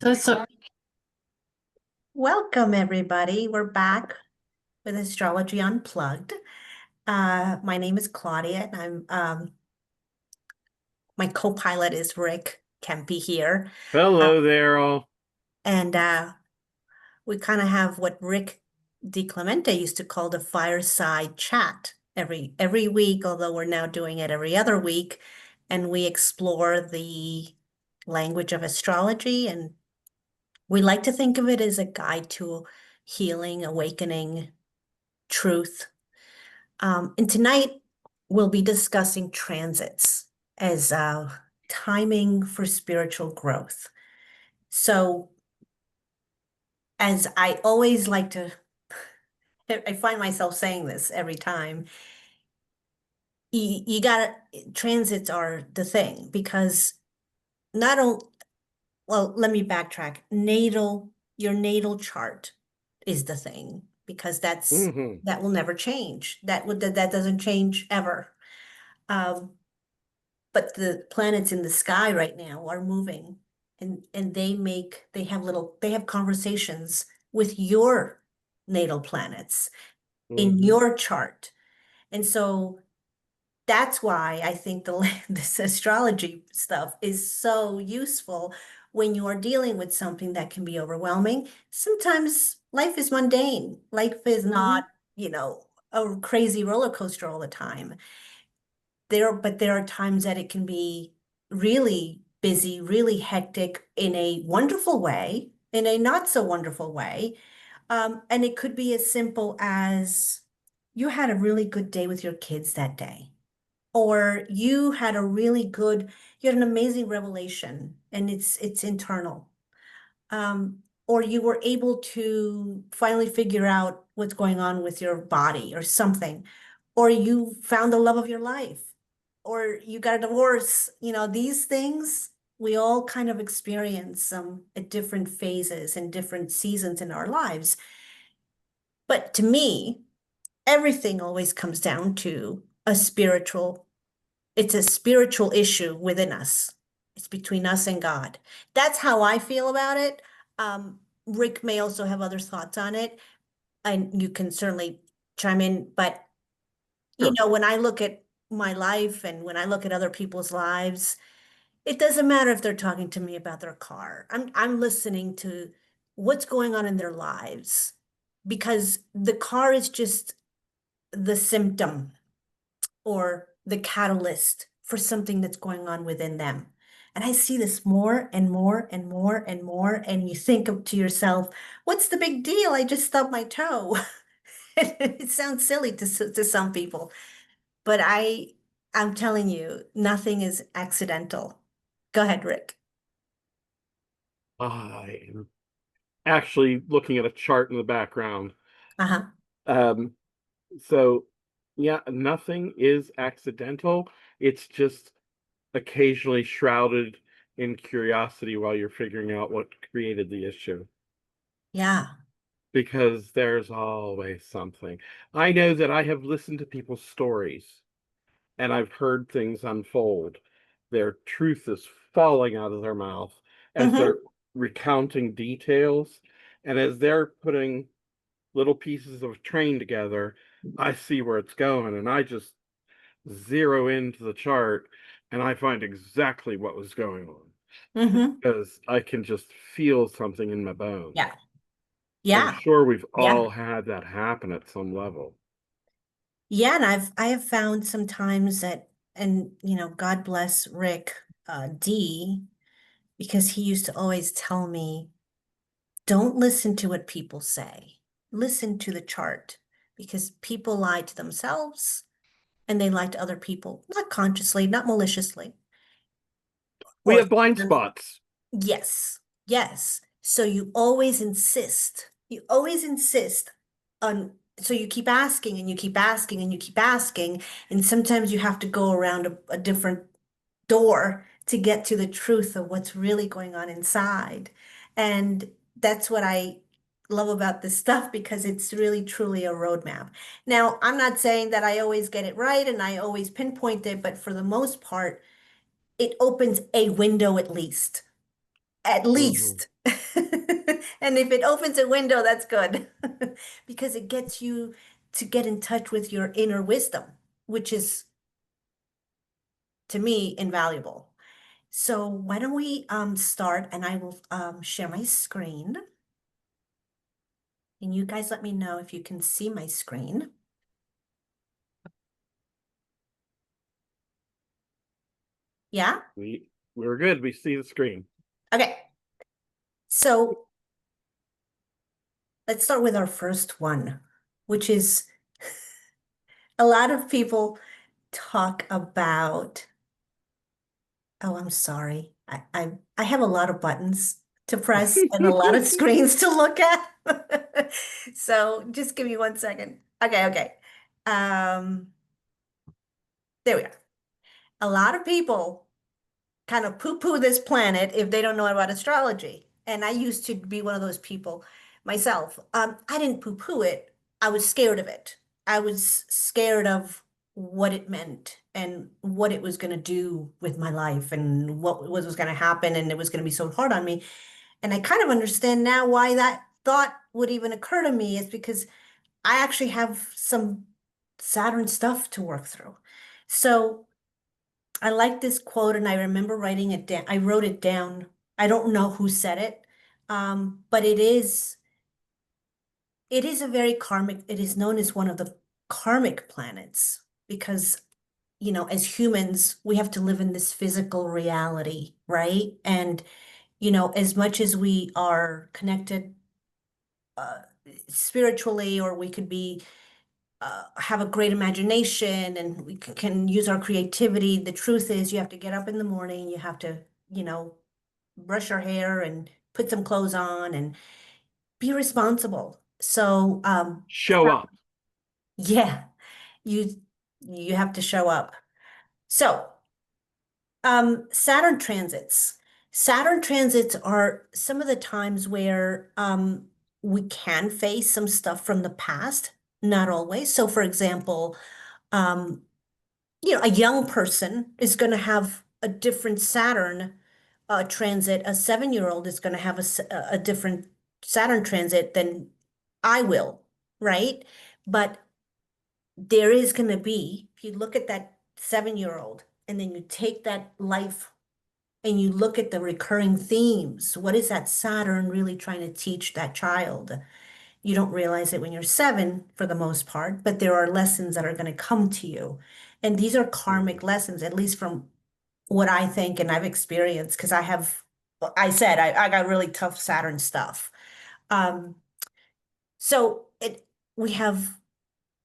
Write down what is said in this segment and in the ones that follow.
So, Welcome, everybody. We're back with Astrology Unplugged. My name is Claudia, and my co-pilot is Rick Cempi here. Uh, hello there, all. and we kind of have what Rick DiClemente used to call the fireside chat every week, although we're now doing it every other week, and we explore the language of astrology, and we like to think of it as a guide to healing, awakening, truth. And tonight we'll be discussing transits as timing for spiritual growth. So, as I always like to, I find myself saying this every time, you gotta, transits are the thing because not only, well, let me backtrack. Your natal chart is the thing because Hmm. that will never change. That doesn't change ever. Um, but the planets in the sky right now are moving and they have conversations with your natal planets in Hmm. your chart. And so that's why I think this astrology stuff is so useful when you are dealing with something that can be overwhelming. Sometimes life is mundane. Life is not, Hmm. you know, a crazy roller coaster all the time. But there are times that it can be really busy, really hectic in a wonderful way, in a not so wonderful way. And it could be as simple as you had a really good day with your kids that day, or you had an amazing revelation and it's internal. Or you were able to finally figure out what's going on with your body or something, or you found the love of your life, or you got a divorce. These things we all kind of experience at different phases and different seasons in our lives. But to me, everything always comes down to it's a spiritual issue within us. It's between us and God. That's how I feel about it. Rick may also have other thoughts on it, and you can certainly chime in. But, Sure. when I look at my life and when I look at other people's lives, it doesn't matter if they're talking to me about their car. I'm listening to what's going on in their lives because the car is just the symptom or the catalyst for something that's going on within them. And I see this more and more and more and more. And you think to yourself, what's the big deal? I just stubbed my toe. It sounds silly to some people, but I'm telling you, nothing is accidental. Go ahead, Rick. I am actually looking at a chart in the background. Uh-huh. Um, so yeah, nothing is accidental. It's just occasionally shrouded in curiosity while you're figuring out what created the issue. Yeah. Because there's always something. I know that I have listened to people's stories and I've heard things unfold. Their truth is falling out of their mouth as they're Mm-hmm. recounting details. And as they're putting little pieces of a train together, I see where it's going and I just zero into the chart and I find exactly what was going on Mm-hmm. because I can just feel something in my bones. Yeah. I'm Yeah. sure we've Yeah. all had that happen at some level. Yeah, and I have found sometimes that, and God bless Rick D, because he used to always tell me, don't listen to what people say. Listen to the chart because people lie to themselves and they lie to other people, not consciously, not maliciously. We Or have blind spots. yes, yes. So you always insist on, so you keep asking and you keep asking and you keep asking, and sometimes you have to go around a different door to get to the truth of what's really going on inside. And that's what I love about this stuff because it's really truly a roadmap. Now, I'm not saying that I always get it right and I always pinpoint it, but for the most part, it opens a window at least. at Mhm. least. And if it opens a window, that's good because it gets you to get in touch with your inner wisdom, which is to me invaluable. So why don't we start and I will share my screen and you guys let me know if you can see my screen. Yeah? We're good. We see the screen. Okay. So let's start with our first one, which is a lot of people talk about, oh, I'm sorry. I have a lot of buttons to press and a lot of screens to look at. So just give me 1 second. Okay, okay. Um, there we go. A lot of people kind of poo-poo this planet if they don't know about astrology. And I used to be one of those people myself. I didn't poo-poo it. I was scared of it. I was scared of what it meant and what it was going to do with my life and what was going to happen. And it was going to be so hard on me. And I kind of understand now why that thought would even occur to me is because I actually have some Saturn stuff to work through. So I like this quote and I remember writing it down. I wrote it down. I don't know who said it. But it is a very karmic, it is known as one of the karmic planets because, as humans, we have to live in this physical reality, right? And, as much as we are connected uh, spiritually, or we could be have a great imagination and we can use our creativity. The truth is, you have to get up in the morning, you have to, you know, brush your hair and put some clothes on and be responsible. So, Show up. yeah, you you have to show up. So, Saturn transits. Saturn transits are some of the times where we can face some stuff from the past, not always. So, for example, um, a young person is going to have a different Saturn transit. A 7-year-old is going to have a different Saturn transit than I will, right? But there is going to be, if you look at that 7-year-old and then you take that life and you look at the recurring themes, what is that Saturn really trying to teach that child? You don't realize it when you're 7 for the most part, but there are lessons that are going to come to you. And these are karmic Mhm. lessons, at least from what I think and I've experienced, because I said, I got really tough Saturn stuff. Um, so we have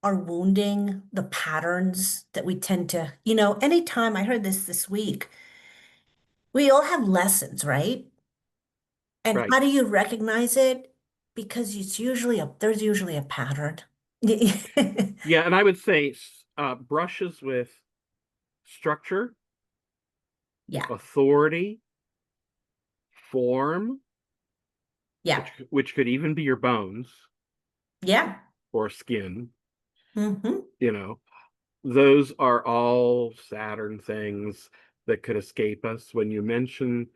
our wounding, the patterns that we tend to, anytime I heard this week, we all have lessons, right? And Right. how do you recognize it? Because there's usually a pattern. Yeah, and I would say brushes with structure, Yeah, authority, form, yeah, which could even be your bones yeah. or skin, Hmm. you know. Those are all Saturn things that could escape us. When you mention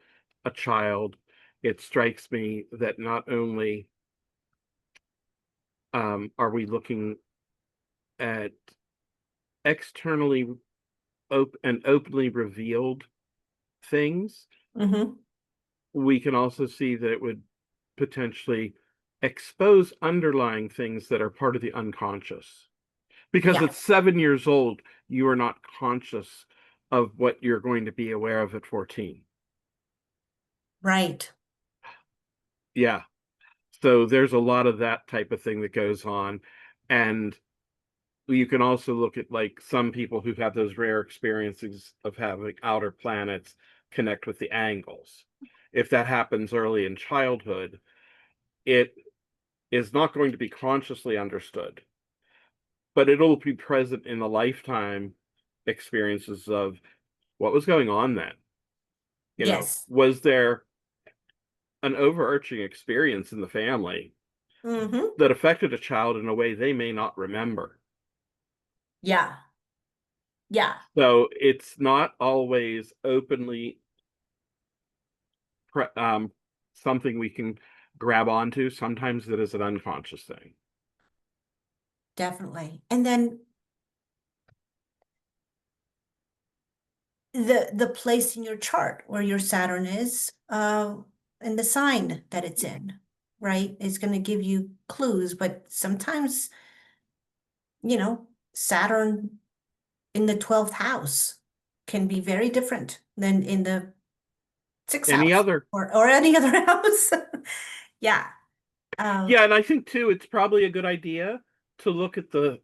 a child, it strikes me that not only are we looking at externally and openly revealed things, Hmm. we can also see that it would potentially expose underlying things that are part of the unconscious. Because Yeah, at 7 years old, you are not conscious of what you're going to be aware of at 14. right. Yeah. So there's a lot of that type of thing that goes on. And you can also look at like some people who have those rare experiences of having outer planets connect with the angles. If that happens early in childhood, it is not going to be consciously understood, but it'll be present in the lifetime experiences of what was going on then. Yes. Was there an overarching experience in the family Hmm. that affected a child in a way they may not remember? Yeah, yeah. So it's not always openly something we can grab onto. Sometimes it is an unconscious thing. Definitely. And then the place in your chart where your Saturn is, and the sign that it's in, right, is going to give you clues. But sometimes, Saturn in the 12th house can be very different than in the sixth Any house other? or any other house. Yeah. Um, Yeah, and I think too, it's probably a good idea to look at the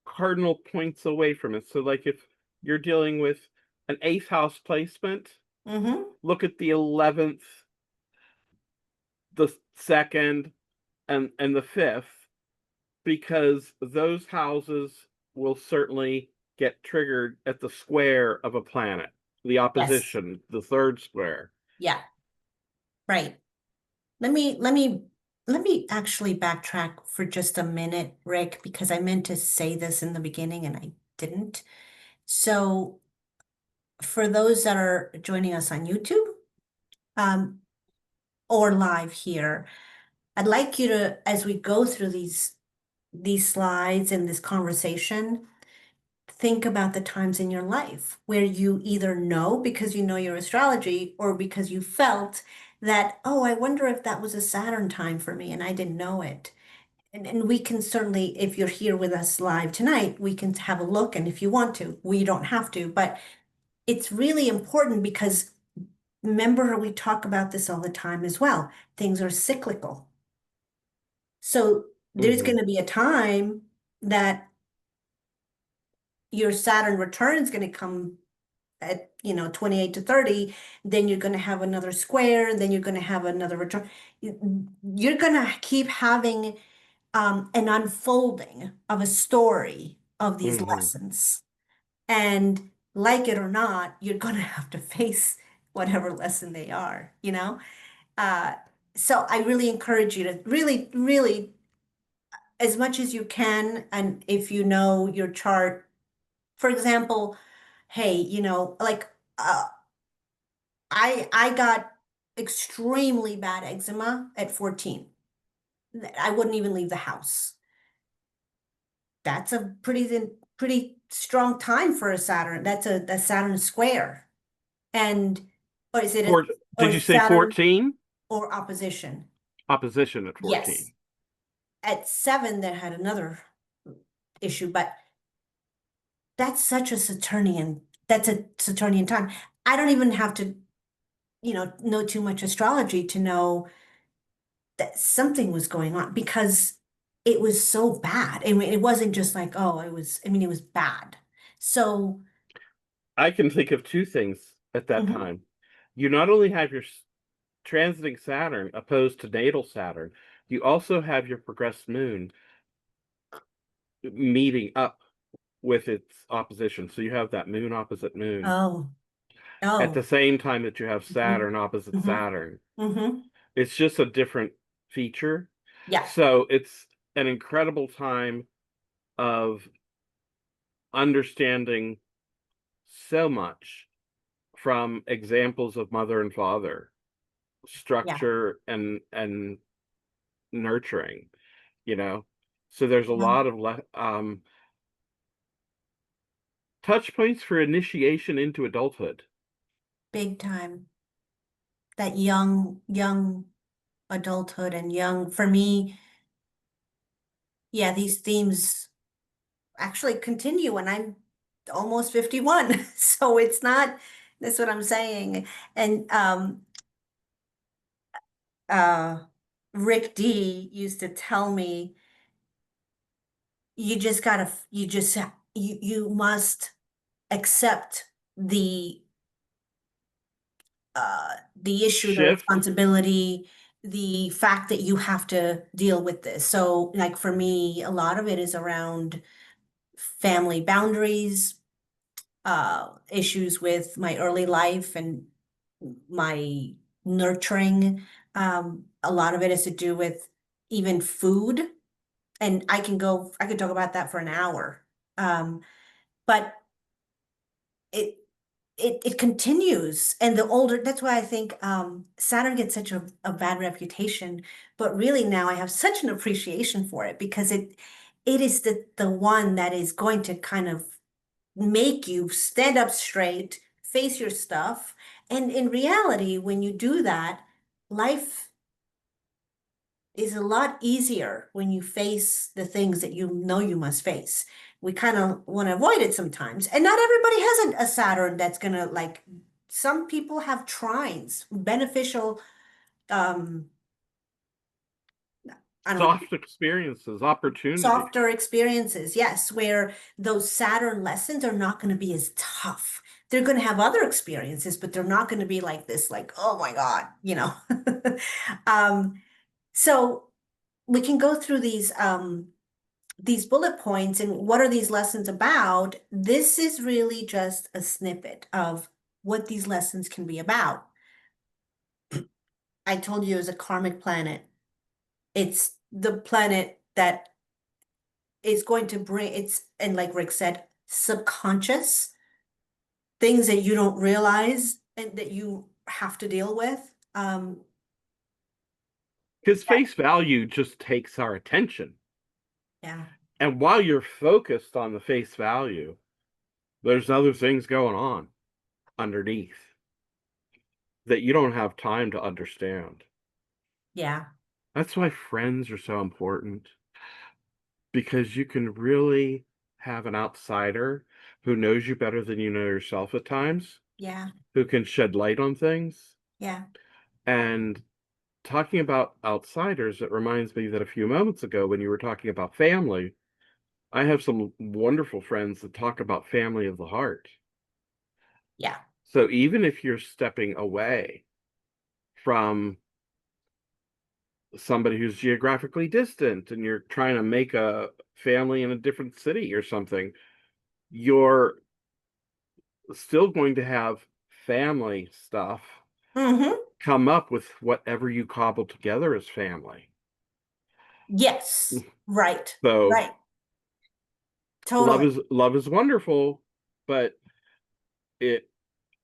cardinal points away from it. So, like if you're dealing with an eighth house placement, mhm. look at the 11th, the second, and the fifth, because those houses will certainly get triggered at the square of a planet, the Yes. opposition, the third square. Yeah. Right. Let me actually backtrack for just a minute, Rick, because I meant to say this in the beginning and I didn't. So for those that are joining us on YouTube, um, or live here, I'd like you to, as we go through these slides and this conversation, think about the times in your life where you either know because you know your astrology or because you felt that, oh, I wonder if that was a Saturn time for me and I didn't know it. And we can certainly, if you're here with us live tonight, we can have a look. And if you want to, we don't have to, but it's really important because remember we talk about this all the time as well. Things are cyclical. So there's Mm-hmm. going to be a time that your Saturn return is going to come at 28 to 30, then you're going to have another square, and then you're going to have another return. You're going to keep having an unfolding of a story of these Mm-hmm. lessons. And like it or not, you're going to have to face whatever lesson they are, you know? Uh, so I really encourage you to really, really, as much as you can, and if you know your chart, for example, hey, like I got extremely bad eczema at 14. I wouldn't even leave the house. That's a pretty strong time for a Saturn. That's a Saturn square. And or is it Four, or did you say Saturn 14? or opposition? Opposition at Yes. 14. At 7, they had another issue, but that's a Saturnian time. I don't even have to, know too much astrology to know that something was going on because it was so bad. I mean, it wasn't just like, oh, it was bad. So, I can think of two things at that mhm. time. You not only have your transiting Saturn opposed to natal Saturn, you also have your progressed moon meeting up with its opposition. So you have that moon opposite moon Oh, at the oh, same time that you have hmm Saturn opposite hmm Saturn. hmm It's just a different feature. Yeah, So it's an incredible time of understanding so much from examples of mother and father, yeah, structure and nurturing, you know. So there's a yeah, lot of touch points for initiation into adulthood. big time. That young adulthood and for me, yeah, these themes actually continue when I'm almost 51. So it's not, that's what I'm saying. And uh Rick D used to tell me, you just gotta, you must accept the the issue, the Shift, responsibility, the fact that you have to deal with this. So like for me, a lot of it is around family boundaries, issues with my early life and my nurturing. A lot of it has to do with even food. And I could talk about that for an hour. But it it continues. And the older, that's why I think Saturn gets such a bad reputation. But really now I have such an appreciation for it because it is the one that is going to kind of make you stand up straight, face your stuff. And in reality, when you do that, life is a lot easier when you face the things that you know you must face. We kind of want to avoid it sometimes. And not everybody has a Saturn that's gonna like, some people have trines, beneficial, um, I don't know, Soft experiences, opportunities. softer experiences, yes, where those Saturn lessons are not going to be as tough. They're going to have other experiences, but they're not going to be like this, like, oh my God, you know. Um, so we can go through these bullet points and what are these lessons about? This is really just a snippet of what these lessons can be about. I told you it was a karmic planet. It's the planet that is going to bring it's, and like Rick said, subconscious things that you don't realize and that you have to deal with. Because face value just takes our attention. Yeah, And while you're focused on the face value, there's other things going on underneath that you don't have time to understand. yeah, That's why friends are so important because you can really have an outsider who knows you better than you know yourself at times, yeah, who can shed light on things. yeah. And talking about outsiders, it reminds me that a few moments ago, when you were talking about family, I have some wonderful friends that talk about family of the heart. Yeah. So even if you're stepping away from somebody who's geographically distant and you're trying to make a family in a different city or something, you're still going to have family stuff Mm-hmm. come up with whatever you cobble together as family. Yes. Right. So Right. Totally. love is wonderful, but it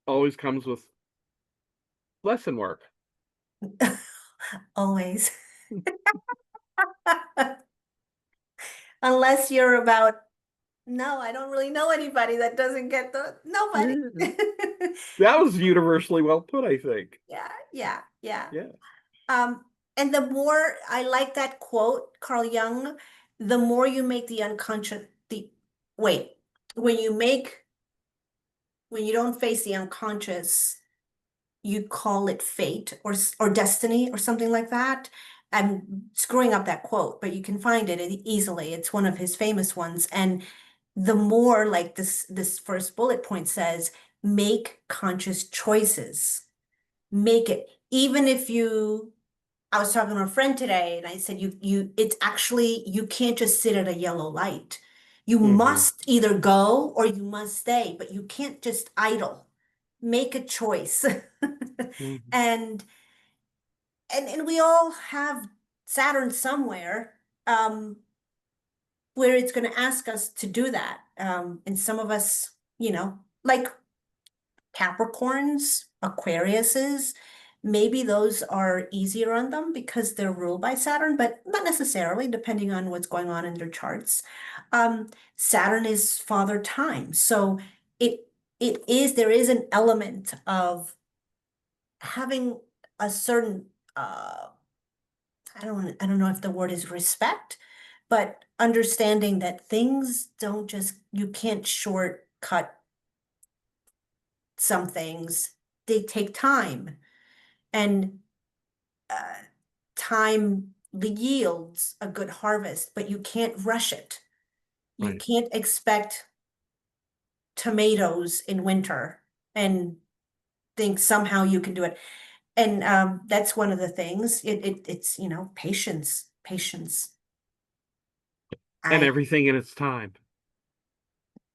always comes with lesson work. Always. Unless you're about, no, I don't really know anybody that doesn't get nobody. That was universally well put, I think. Yeah, yeah, yeah. Yeah. Um, and the more I like that quote, Carl Jung, the more you make the unconscious, the wait, when you make, when you don't face the unconscious, you call it fate or destiny or something like that. I'm screwing up that quote, but you can find it easily. It's one of his famous ones. And the more like this first bullet point says, make conscious choices. Make it. Even if you I was talking to a friend today and I said, it's actually, you can't just sit at a yellow light. You Hmm. must either go or you must stay, but you can't just idle. Make a choice. Hmm. And, and we all have Saturn somewhere, where it's going to ask us to do that. And some of us, like Capricorns, Aquariuses, maybe those are easier on them because they're ruled by Saturn, but not necessarily, depending on what's going on in their charts. Saturn is father time, so it there is an element of having a certain I don't know if the word is respect, but understanding that things don't just, you can't shortcut some things. They take time. And uh, time yields a good harvest, but you can't rush it. You Right. can't expect tomatoes in winter and think somehow you can do it. And that's one of the things. It's, patience, patience. And I everything in its time.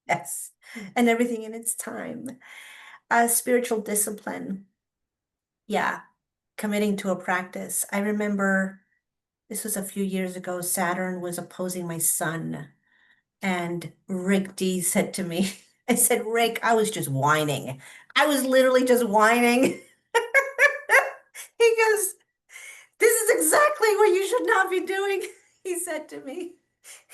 Yes, and everything in its time. Spiritual discipline. Yeah, committing to a practice. I remember this was a few years ago. Saturn was opposing my sun. And Rick D said to me, I said, Rick, I was just whining. I was literally just whining. He goes, "This is exactly what you should not be doing," he said to me.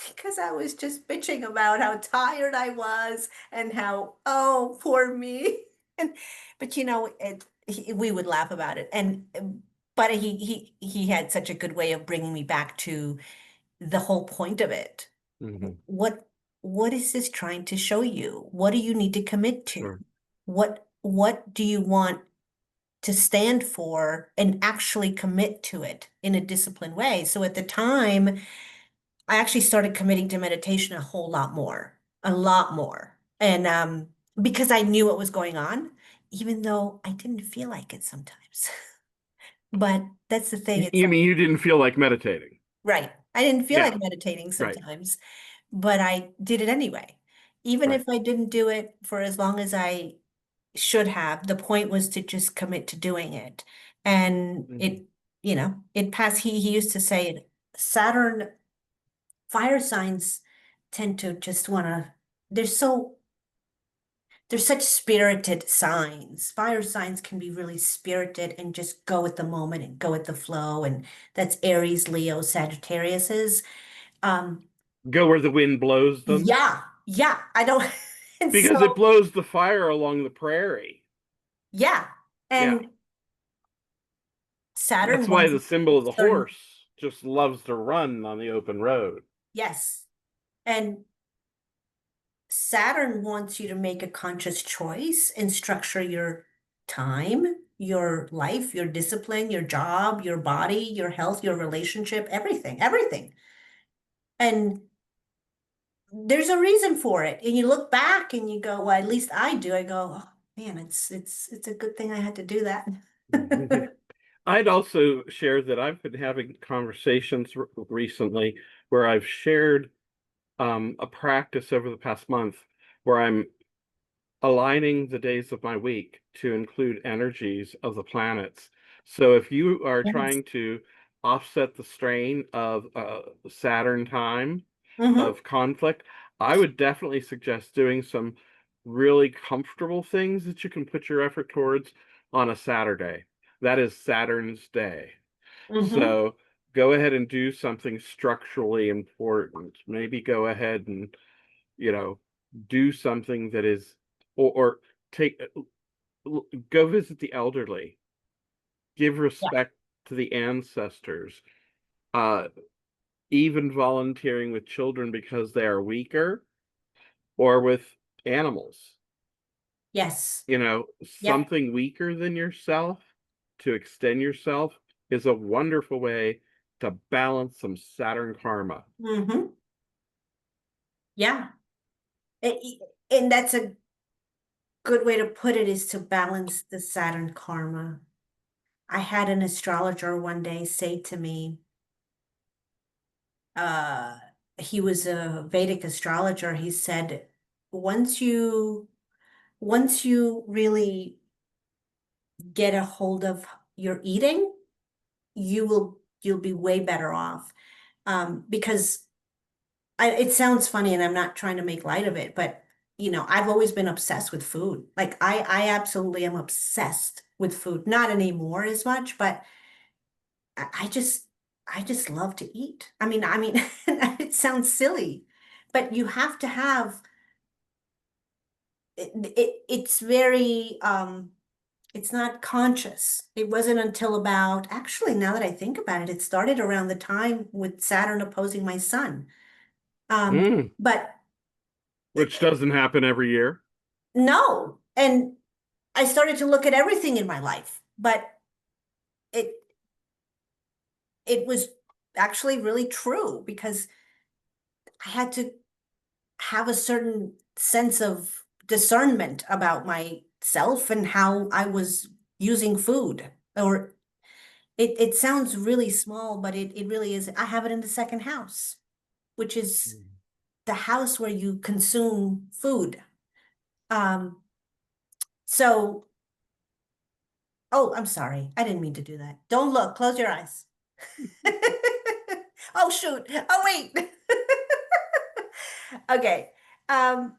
Because I was just bitching about how tired I was and how, oh, poor me. And but we would laugh about it. And but he had such a good way of bringing me back to the whole point of it. Mhm. What what is this trying to show you? What do you need to commit to? Sure. What do you want to stand for and actually commit to it in a disciplined way? So at the time, I actually started committing to meditation a whole lot more, a lot more. And because I knew what was going on, even though I didn't feel like it sometimes. But that's the thing, it's You like, mean you didn't feel like meditating? right. I didn't feel like Yeah, meditating right. sometimes, but I did it anyway. Even Right. if I didn't do it for as long as I should have, the point was to just commit to doing it. And Mhm. it passed. He used to say it, Saturn fire signs tend to just want to, they're so, they're such spirited signs. Fire signs can be really spirited and just go with the moment and go with the flow. And that's Aries, Leo, Sagittarius's. Um, Go where the wind blows them, yeah, yeah, I don't, and because it so, blows the fire along the prairie. yeah. Yeah. And Saturn That's why wants the symbol of the certain, horse just loves to run on the open road. yes. And Saturn wants you to make a conscious choice and structure your time, your life, your discipline, your job, your body, your health, your relationship, everything, everything. And there's a reason for it. And you look back and you go, well, at least I do. I go, oh man, it's a good thing I had to do that. I'd also share that I've been having conversations recently where I've shared a practice over the past month where I'm aligning the days of my week to include energies of the planets. So if you are Yes. trying to offset the strain of Saturn time Mm-hmm. of conflict, I would definitely suggest doing some really comfortable things that you can put your effort towards on a Saturday. That is Saturn's day. Mm-hmm. So go ahead and do something structurally important. Maybe go ahead and, you know, do something that is, or take, go visit the elderly, give Yeah. respect to the ancestors, uh, even volunteering with children because they are weaker or with animals. Yes. Yep. Something weaker than yourself to extend yourself is a wonderful way to balance some Saturn karma. Mm-hmm. Yeah. And that's a good way to put it is to balance the Saturn karma. I had an astrologer one day say to me, uh, he was a Vedic astrologer. He said, once you once you really get a hold of your eating, you'll be way better off. Because it sounds funny, and I'm not trying to make light of it, but I've always been obsessed with food. Like I absolutely am obsessed with food. Not anymore as much, but I just love to eat. I mean, it sounds silly, but you have to have it's very it's not conscious. It wasn't until about actually now that I think about it, it started around the time with Saturn opposing my sun. Um, Mm, but which doesn't happen every year. no, and I started to look at everything in my life, but it it was actually really true because I had to have a certain sense of discernment about myself and how I was using food. Or it sounds really small, but it really is. I have it in the second house, which is the house where you consume food. Um, so, oh, I'm sorry. I didn't mean to do that. Don't look. Close your eyes. Oh, shoot. Oh, wait. Okay. Um,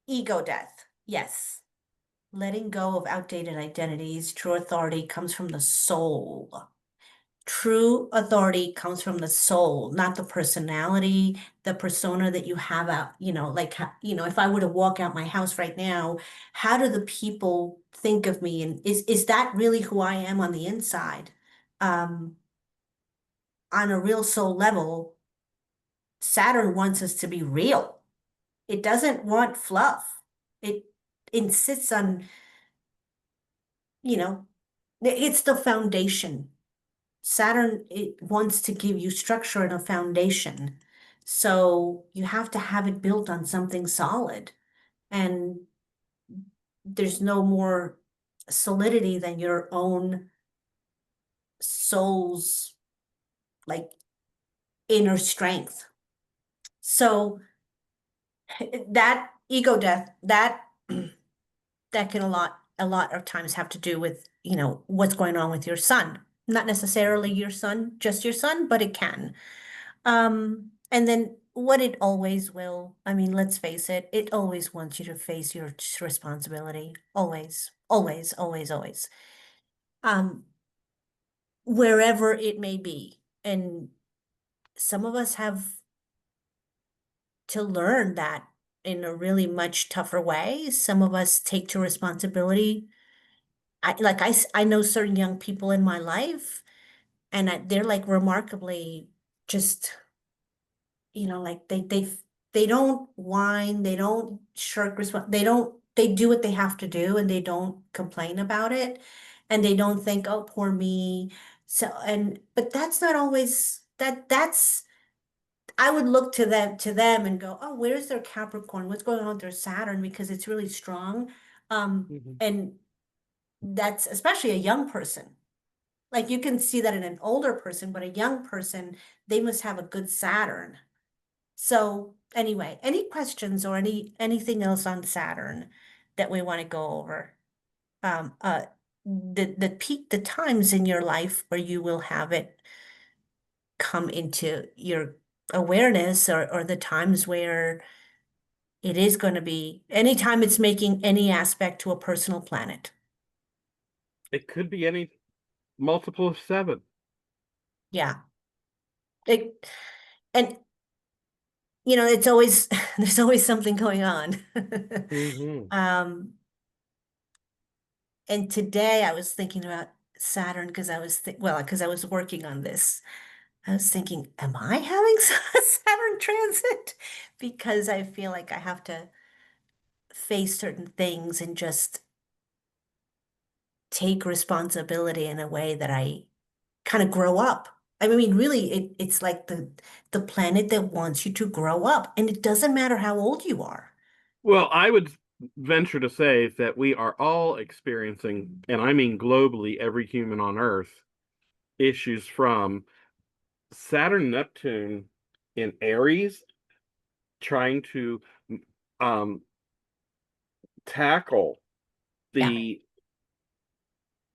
ego death. Yes. letting go of outdated identities. True authority comes from the soul. True authority comes from the soul, not the personality, the persona that you have out, like, if I were to walk out my house right now, how do the people think of me? And is that really who I am on the inside? Um, on a real soul level, Saturn wants us to be real. It doesn't want fluff. It insists on, you know, it's the foundation. Saturn, it wants to give you structure and a foundation. So you have to have it built on something solid. And there's no more solidity than your own soul's like inner strength. So that ego death, that can a lot of times have to do with, what's going on with your son. Not necessarily Mhm. your son, just your son, but it can. And then what it always will, I mean, let's face it, it always wants you to face your responsibility. Always, always, always, always. Um, Wherever it may be. And some of us have to learn that in a really much tougher way. Some of us take to responsibility. I know certain young people in my life, and they're like remarkably just, like they don't whine, they don't shirk they do what they have to do and they don't complain about it. And they don't think, oh, poor me. But that's not always that's I would look to them and go, oh, where's their Capricorn? What's going on with their Saturn? Because it's really strong. Mhm. And that's especially a young person. Like you can see that in an older person, but a young person, they must have a good Saturn. So anyway, any questions or anything else on Saturn that we want to go over? Um, uh, the times in your life where you will have it come into your awareness, or the times where it is going to be anytime it's making any aspect to a personal planet. It could be any multiple of seven. Yeah. It, and it's always there's always something going on. Hmm. Um, And today I was thinking about Saturn because because I was working on this. I was thinking, am I having a Saturn transit? Because I feel like I have to face certain things and just take responsibility in a way that I kind of grow up. I mean, really, it's like the planet that wants you to grow up, and it doesn't matter how old you are. Well, I would venture to say that we are all experiencing, and I mean globally, every human on Earth, issues from Saturn, Neptune in Aries, trying to um, tackle Yeah. the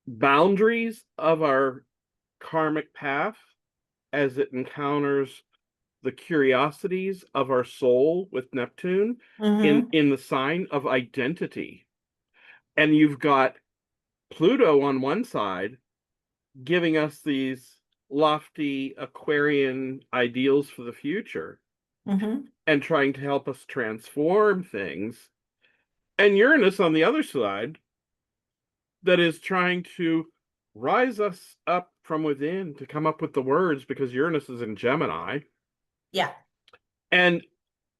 boundaries of our karmic path as it encounters the curiosities of our soul with Neptune Mm-hmm. in the sign of identity. And you've got Pluto on one side giving us these lofty Aquarian ideals for the future Mm-hmm. and trying to help us transform things. And Uranus on the other side that is trying to rise us up from within to come up with the words because Uranus is in Gemini. Yeah. And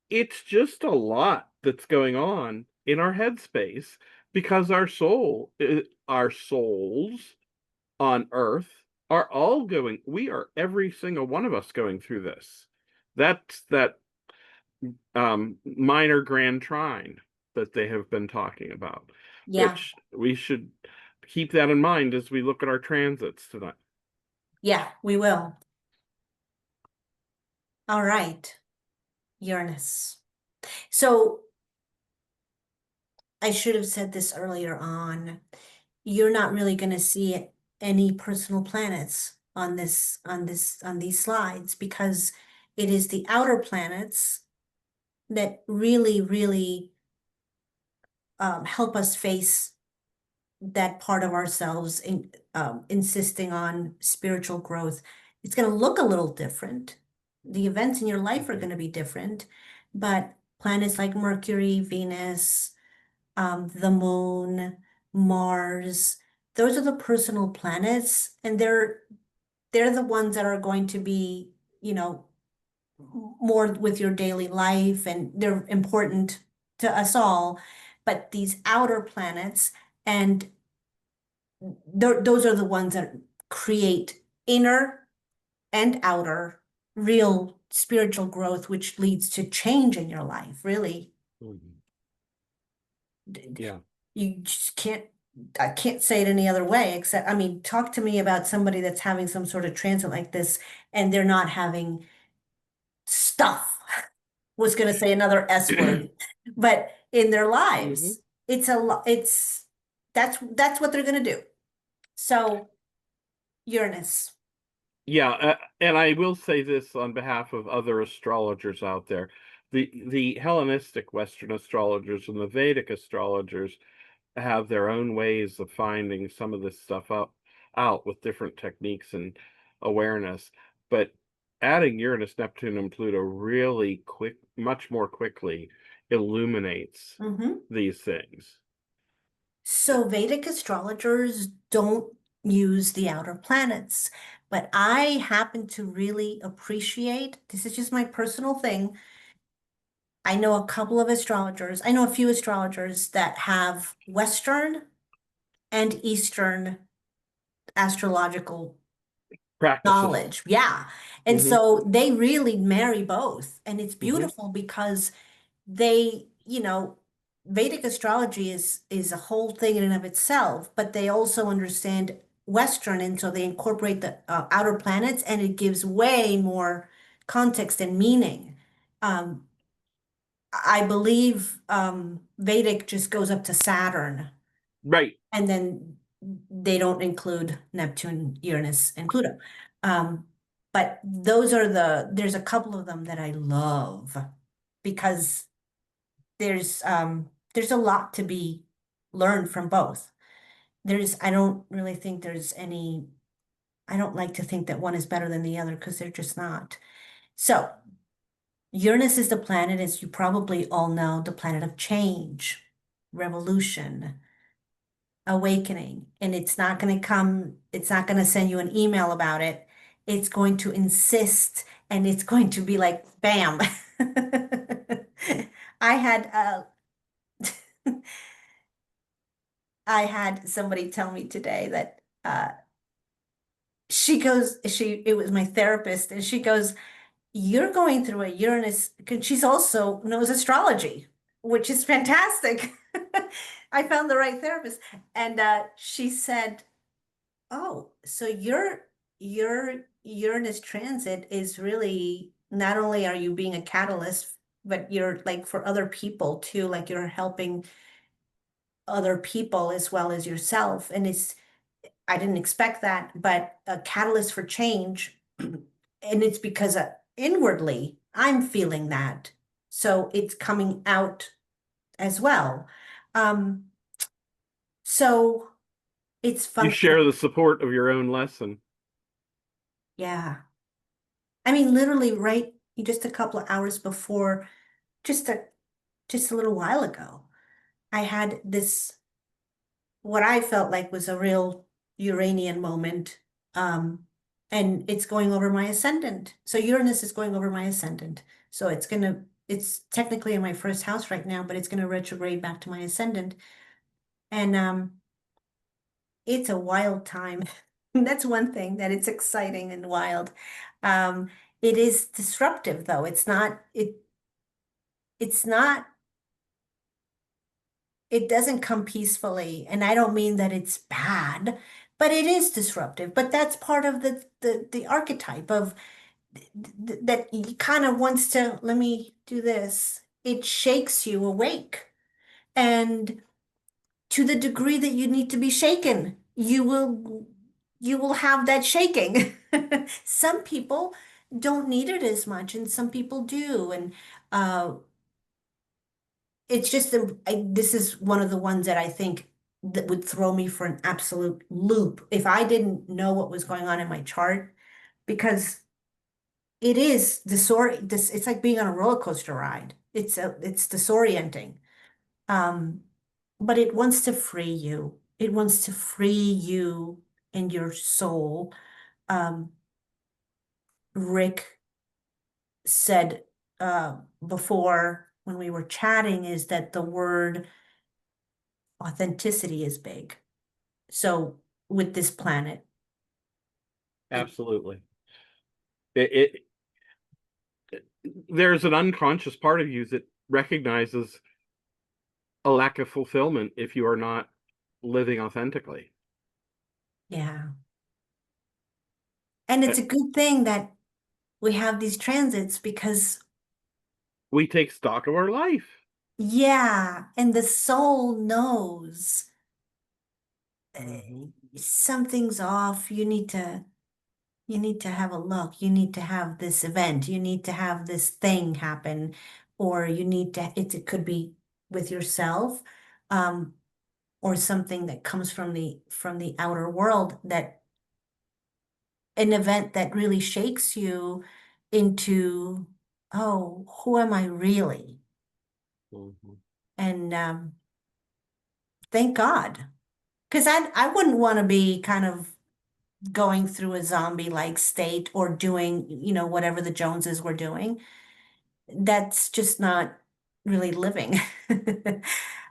it's just a lot that's going on in our headspace because our souls on Earth are all going, we are every single one of us going through this. That's that minor grand trine that they have been talking about, Yeah. which we should keep that in mind as we look at our transits tonight. Yeah, we will. All right. Uranus. So I should have said this earlier on. You're not really going to see any personal planets on these slides because it is the outer planets that really, really help us face. that part of ourselves insisting on spiritual growth, it's going to look a little different. The events in your life are Mhm. going to be different, but planets like Mercury, Venus, the moon, Mars, those are the personal planets, and they're the ones that are going to be, you know, more with your daily life, and they're important to us all. But these outer planets, and those are the ones that create inner and outer real spiritual growth, which leads to change in your life, really. Mhm. Yeah. You just can't, I can't say it any other way, except, I mean, talk to me about somebody that's having some sort of transit like this and they're not having stuff. Was going to say another S word, but in their Mhm. lives, it's a lot, that's what they're going to do. So Uranus. Yeah, and I will say this on behalf of other astrologers out there. The Hellenistic Western astrologers and the Vedic astrologers have their own ways of finding some of this stuff out with different techniques and awareness. But adding Uranus, Neptune, and Pluto really much more quickly illuminates Mhm. these things. So Vedic astrologers don't use the outer planets, but I happen to really appreciate, this is just my personal thing. I know a couple of astrologers, I know a few astrologers that have Western and Eastern astrological Practices. knowledge. Yeah. And Hmm. so they really marry both. And it's Hmm. beautiful because they, you know, Vedic astrology is a whole thing in and of itself, but they also understand Western, and so they incorporate the outer planets, and it gives way more context and meaning. Um, I believe Vedic just goes up to Saturn, Right. and then they don't include Neptune, Uranus, and Pluto. Um, but there's a couple of them that I love because there's a lot to be learned from both. I don't really think there's any, I don't like to think that one is better than the other because they're just not. So Uranus is the planet, as you probably all know, the planet of change, revolution, awakening. And it's not going to send you an email about it. It's going to insist and it's going to be like, bam. I had I had somebody tell me today that it was my therapist, and she goes, "You're going through a Uranus," because she's also knows astrology, which is fantastic. I found the right therapist. And she said, "Oh, so your Uranus transit is really not only are you being a catalyst, but you're like for other people too, like you're helping other people as well as yourself." And I didn't expect that, but a catalyst for change. And it's because inwardly I'm feeling that. So it's coming out as well. Um, so it's You function. share the support of your own lesson. Yeah. I mean, literally right just a couple of hours before, just a just a little while ago, I had this what I felt like was a real Uranian moment. Um, and it's going over my ascendant. So Uranus is going over my ascendant. So it's technically in my first house right now, but it's gonna retrograde back to my ascendant. And it's a wild time. That's one thing that it's exciting and wild. Um, it is disruptive though. It's not it doesn't come peacefully. And I don't mean that it's bad, but it is disruptive. But that's part of the archetype of that he kind of wants to, let me do this. It shakes you awake. And to the degree that you need to be shaken, you will have that shaking. Some people don't need it as much, and some people do. And uh, it's just this is one of the ones that I think that would throw me for an absolute loop if I didn't know what was going on in my chart, because it is this it's like being on a roller coaster ride. It's disorienting. Um, but it wants to free you. It wants to free you and your soul. Um, Rick said before when we were chatting is that the word authenticity is big. So with this planet, it, Absolutely. It there's an unconscious part of you that recognizes a lack of fulfillment if you are not living authentically. yeah. And Uh, it's a good thing that we have these transits because, We take stock of our life. yeah, and the soul knows Mhm. something's off. You need to have a look. You need to have this event. You need to have this thing happen, or you need to, it could be with yourself, um, or something that comes from the outer world, that an event that really shakes you into, oh, who am I really? Mhm. And thank God. Because I wouldn't want to be kind of going through a zombie-like state or doing, whatever the Joneses were doing. That's just not really living.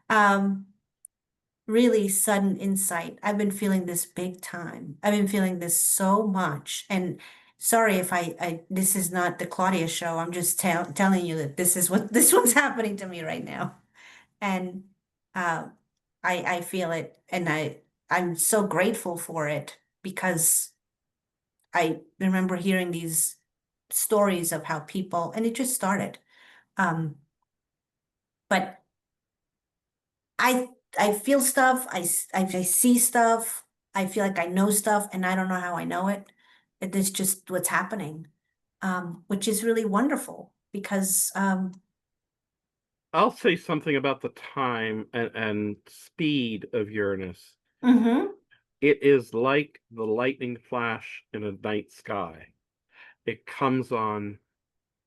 Um, Really sudden insight. I've been feeling this big time. I've been feeling this so much. And sorry if this is not the Claudia show. I'm just telling you that this is what this one's happening to me right now. And uh, I feel it, and I'm so grateful for it because I remember hearing these stories of how people, and it just started. Um, but I I feel stuff, I see stuff, I feel like I know stuff, and I don't know how I know it. It's just what's happening, which is really wonderful because I'll say something about the time and speed of Uranus. mhm, It is like the lightning flash in a night sky. It comes on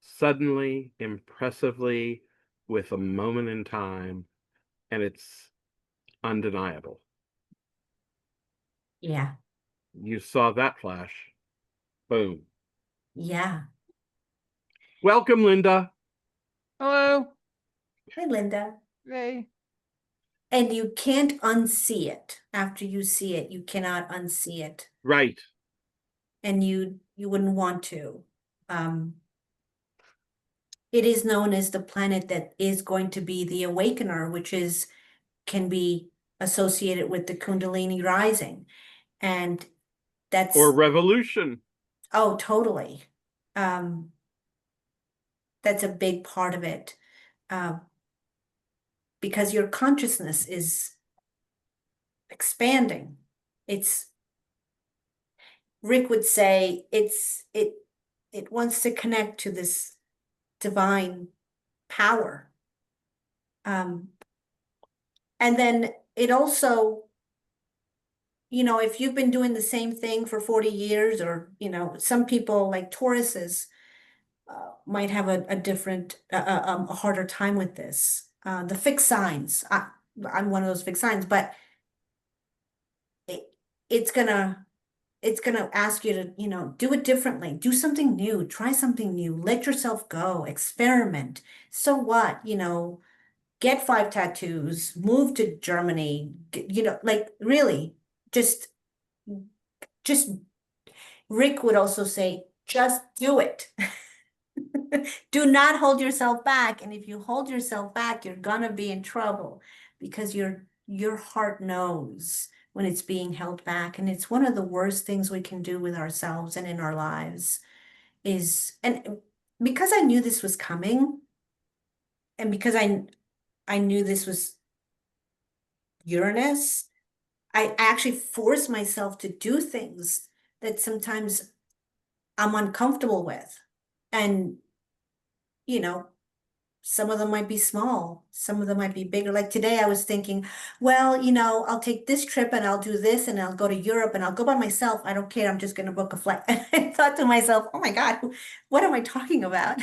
suddenly, impressively, with a moment in time, and it's undeniable. yeah, You saw that flash. Boom. yeah. Welcome, Linda. Hello. Hi, Linda. Hey. And you can't unsee it. After you see it, you cannot unsee it. Right. And you wouldn't want to. Um, it is known as the planet that is going to be the awakener, which is can be associated with the Kundalini rising. And Or that's, revolution. oh, totally. Um, that's a big part of it. Uh, because your consciousness is expanding. It's Rick would say it wants to connect to this divine power. Um, and then it also, if you've been doing the same thing for 40 years, or, some people like Tauruses might have a different, a harder time with this. The fixed signs. I'm one of those fixed signs, but it, it's gonna it's going to ask you to, do it differently, do something new, try something new, let yourself go, experiment. So what, get 5 tattoos, move to Germany, like really, just, just, Rick would also say, just do it. Do not hold yourself back. And if you hold yourself back, you're gonna be in trouble because your heart knows when it's being held back. And it's one of the worst things we can do with ourselves and in our lives and because I knew this was coming, and because I knew this was Uranus, I actually forced myself to do things that sometimes I'm uncomfortable with. And, you know, Some of them might be small, some of them might be bigger. Like today, I was thinking, well, I'll take this trip and I'll do this and I'll go to Europe and I'll go by myself. I don't care. I'm just going to book a flight. And I thought to myself, oh my God, what am I talking about?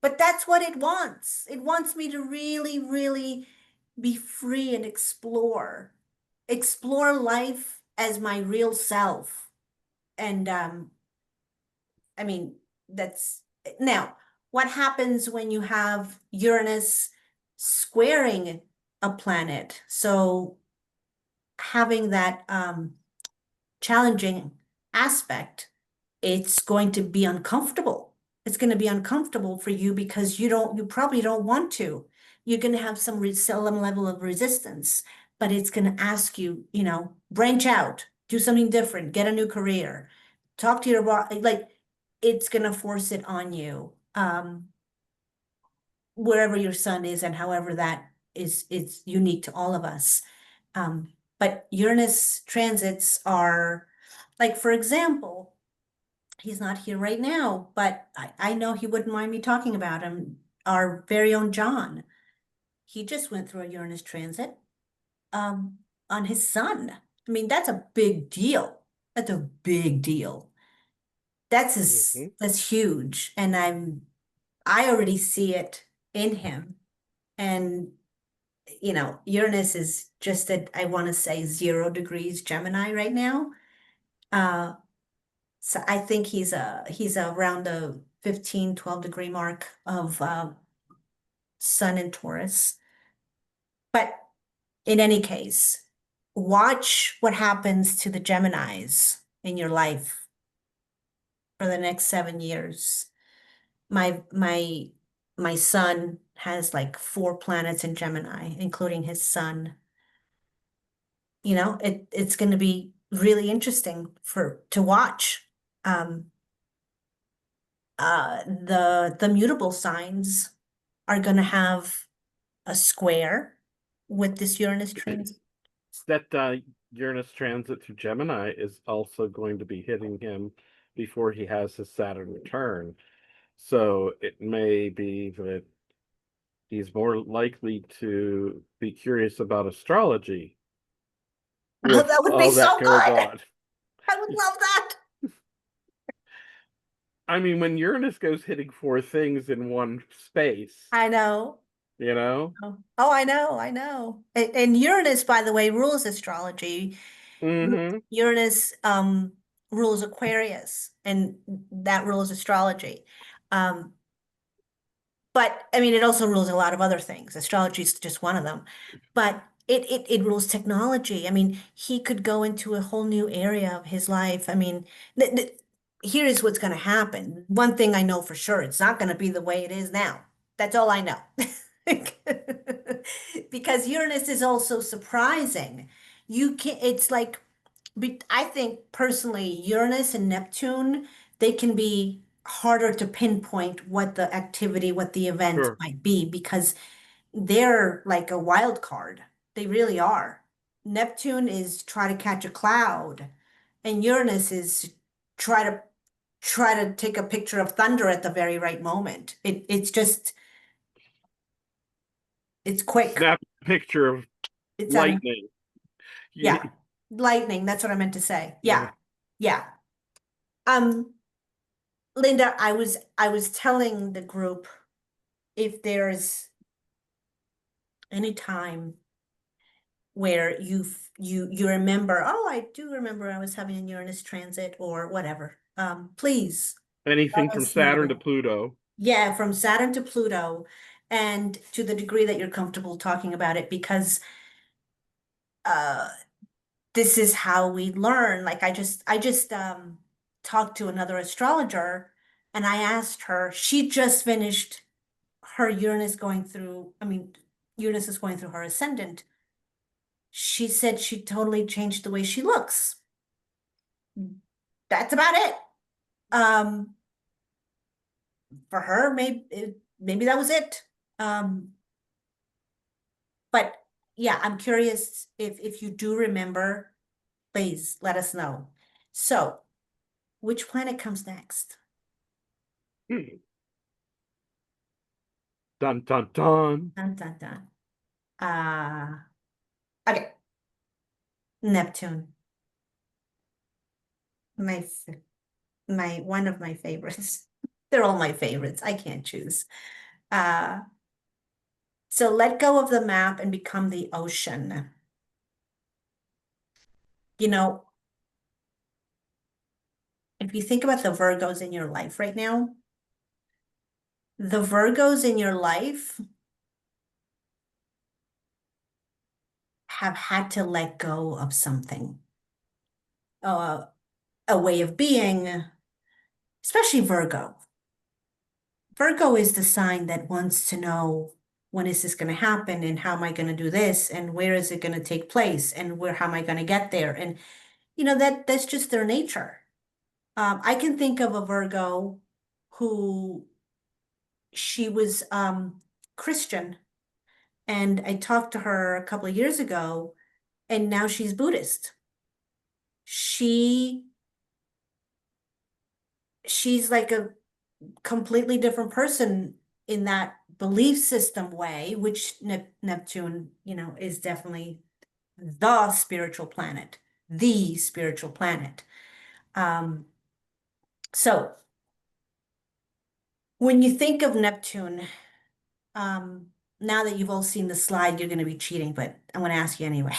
But that's what it wants. It wants me to really, really be free and explore life as my real self. And I mean, that's now what happens when you have Uranus squaring a planet. So having that challenging aspect, it's going to be uncomfortable. It's going to be uncomfortable for you because you probably don't want to. You're going to have some level of resistance, but it's going to ask you, branch out, do something different, get a new career, talk to like it's going to force it on you. Wherever your sun is and however that is, it's unique to all of us. But Uranus transits are like, for example, he's not here right now, but I know he wouldn't mind me talking about him. Our very own John. He just went through a Uranus transit um, on his sun. I mean, that's a big deal. That's a big deal. Hmm. That's huge. And I already see it in him. And Uranus is just at, I want to say 0 degrees Gemini right now. Uh, so I think he's around the 15, 12 degree mark of Sun in Taurus. But in any case, watch what happens to the Geminis in your life for the next 7 years. My son has like 4 planets in Gemini, including his sun. It's going to be really interesting to watch. Um, the mutable signs are going to have a square with this Uranus transit. That Uranus transit through Gemini is also going to be hitting him before he has his Saturn return. So it may be that he's more likely to be curious about astrology Oh, with that would be all that so going good. on. I would love that. I mean, when Uranus goes hitting 4 things in one space, I know. you know? Oh, I know, I know. And Uranus, by the way, rules astrology. Hmm. Uranus rules Aquarius, and that rules astrology. Um, But I mean, it also rules a lot of other things. Astrology is just one of them. But it rules technology. I mean, he could go into a whole new area of his life. I mean, here is what's going to happen. One thing I know for sure, it's not going to be the way it is now. That's all I know. Because Uranus is also surprising. It's like, I think personally, Uranus and Neptune, they can be harder to pinpoint what the activity, what the event Sure. might be because they're like a wild card. They really are. Neptune is try to catch a cloud, and Uranus is try to try to take a picture of thunder at the very right moment. It's quick. Snap a picture of It's out of lightning. yeah. Lightning, that's what I meant to say. Yeah. Yeah. Yeah. Um, Linda, I was telling the group if there's any time where you remember, oh, I do remember I was having a Uranus transit or whatever. Please Anything let from us Saturn to know. Pluto. Yeah, from Saturn to Pluto, and to the degree that you're comfortable talking about it, because uh this is how we learn. Like I just talked to another astrologer and I asked her, she just finished her Uranus going through, I mean, Uranus is going through her ascendant. She said she totally changed the way she looks. That's about it. Um, for her, maybe that was it. Um, but yeah, I'm curious if you do remember, please let us know. So, which planet comes next? Hmm. Dun dun dun. Dun, dun, dun. Uh, okay, Neptune. My my one of my favorites. They're all my favorites. I can't choose. Uh, so let go of the map and become the ocean. You know, if you think about the Virgos in your life right now, the Virgos in your life have had to let go of something, uh, a way of being, especially Virgo. Virgo is the sign that wants to know when is this going to happen and how am I going to do this and where is it going to take place and how am I going to get there? And that's just their nature. I can think of a Virgo who she was Christian, and I talked to her a couple of years ago, and now she's Buddhist. She she's like a completely different person in that belief system way, which Neptune, is definitely the spiritual planet, the spiritual planet. Um, so when you think of Neptune, um, now that you've all seen the slide, you're going to be cheating, but I'm going to ask you anyway.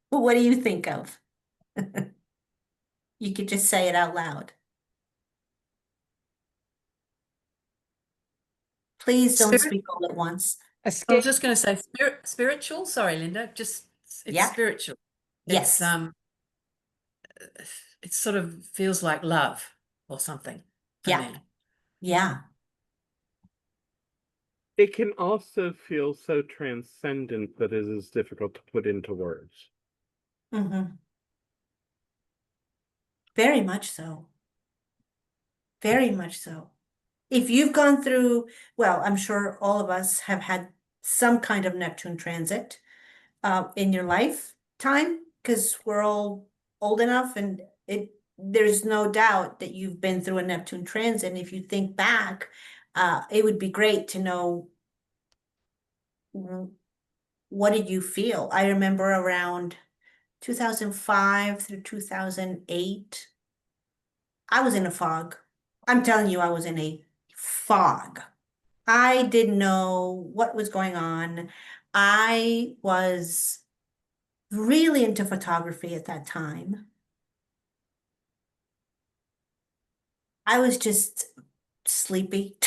What do you think of? You could just say it out loud. Please don't Spirit, speak all at once. I was just going to say spiritual. Sorry, Linda. Just it's Yeah. spiritual. It's Yes. it sort of feels like love or something for Yeah. me. Yeah. It can also feel so transcendent that it is difficult to put into words. Hmm. Very much so. Very much so. If you've gone through, well, I'm sure all of us have had some kind of Neptune transit in your lifetime, because we're all old enough, and there's no doubt that you've been through a Neptune transit. And if you think back, it would be great to know, what did you feel? I remember around 2005 through 2008, I was in a fog. I'm telling you, I was in a fog. I didn't know what was going on. I was really into photography at that time. I was just sleepy.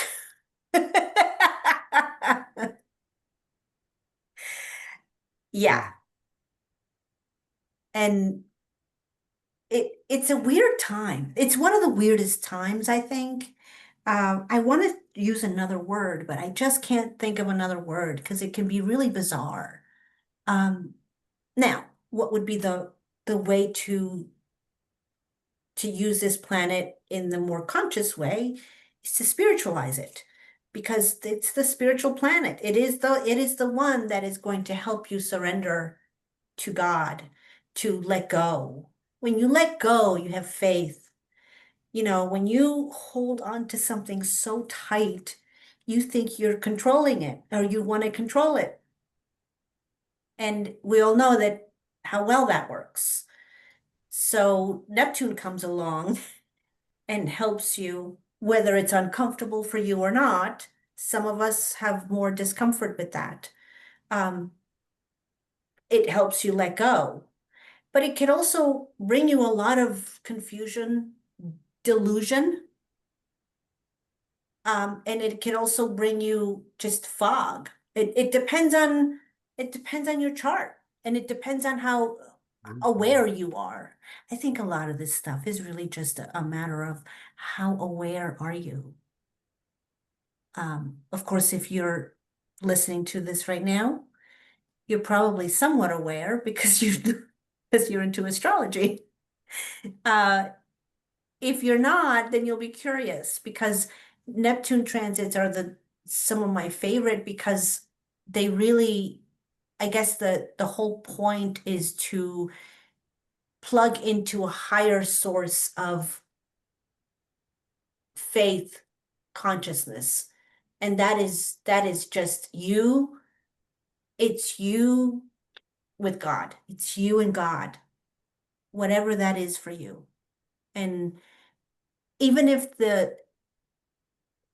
Yeah. And it's a weird time. It's one of the weirdest times, I think. I want to use another word, but I just can't think of another word because it can be really bizarre. Um, Now, what would be the way to use this planet in the more conscious way is to spiritualize it, because it's the spiritual planet. It is the one that is going to help you surrender to God, to let go. When you let go, you have faith. When you hold on to something so tight, you think you're controlling it or you want to control it. And we all know that how well that works. So Neptune comes along and helps you, whether it's uncomfortable for you or not. Some of us have more discomfort with that. Um, it helps you let go, but it can also bring you a lot of confusion, delusion, and it can also bring you just fog. It depends on your chart, and it depends on how aware you are. I think a lot of this stuff is really just a matter of how aware are you. Of course, if you're listening to this right now, you're probably somewhat aware because because you're into astrology. Uh, if you're not, then you'll be curious, because Neptune transits are some of my favorite, because they really, I guess the whole point is to plug into a higher source of faith, consciousness, And that is just you. It's you with God. It's you and God, whatever that is for you. And even if the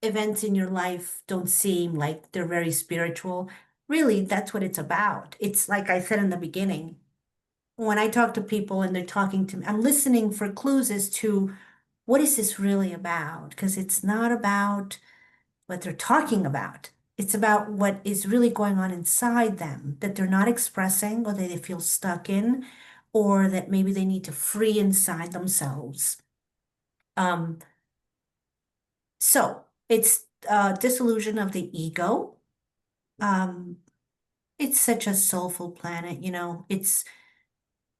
events in your life don't seem like they're very spiritual, really, that's what it's about. It's like I said in the beginning, when I talk to people and they're talking to me, I'm listening for clues as to what is this really about? Because it's not about what they're talking about. It's about what is really going on inside them that they're not expressing or that they feel stuck in, or that maybe they need to free inside themselves. Um, so it's disillusion of the ego. Um, it's such a soulful planet, you know. It's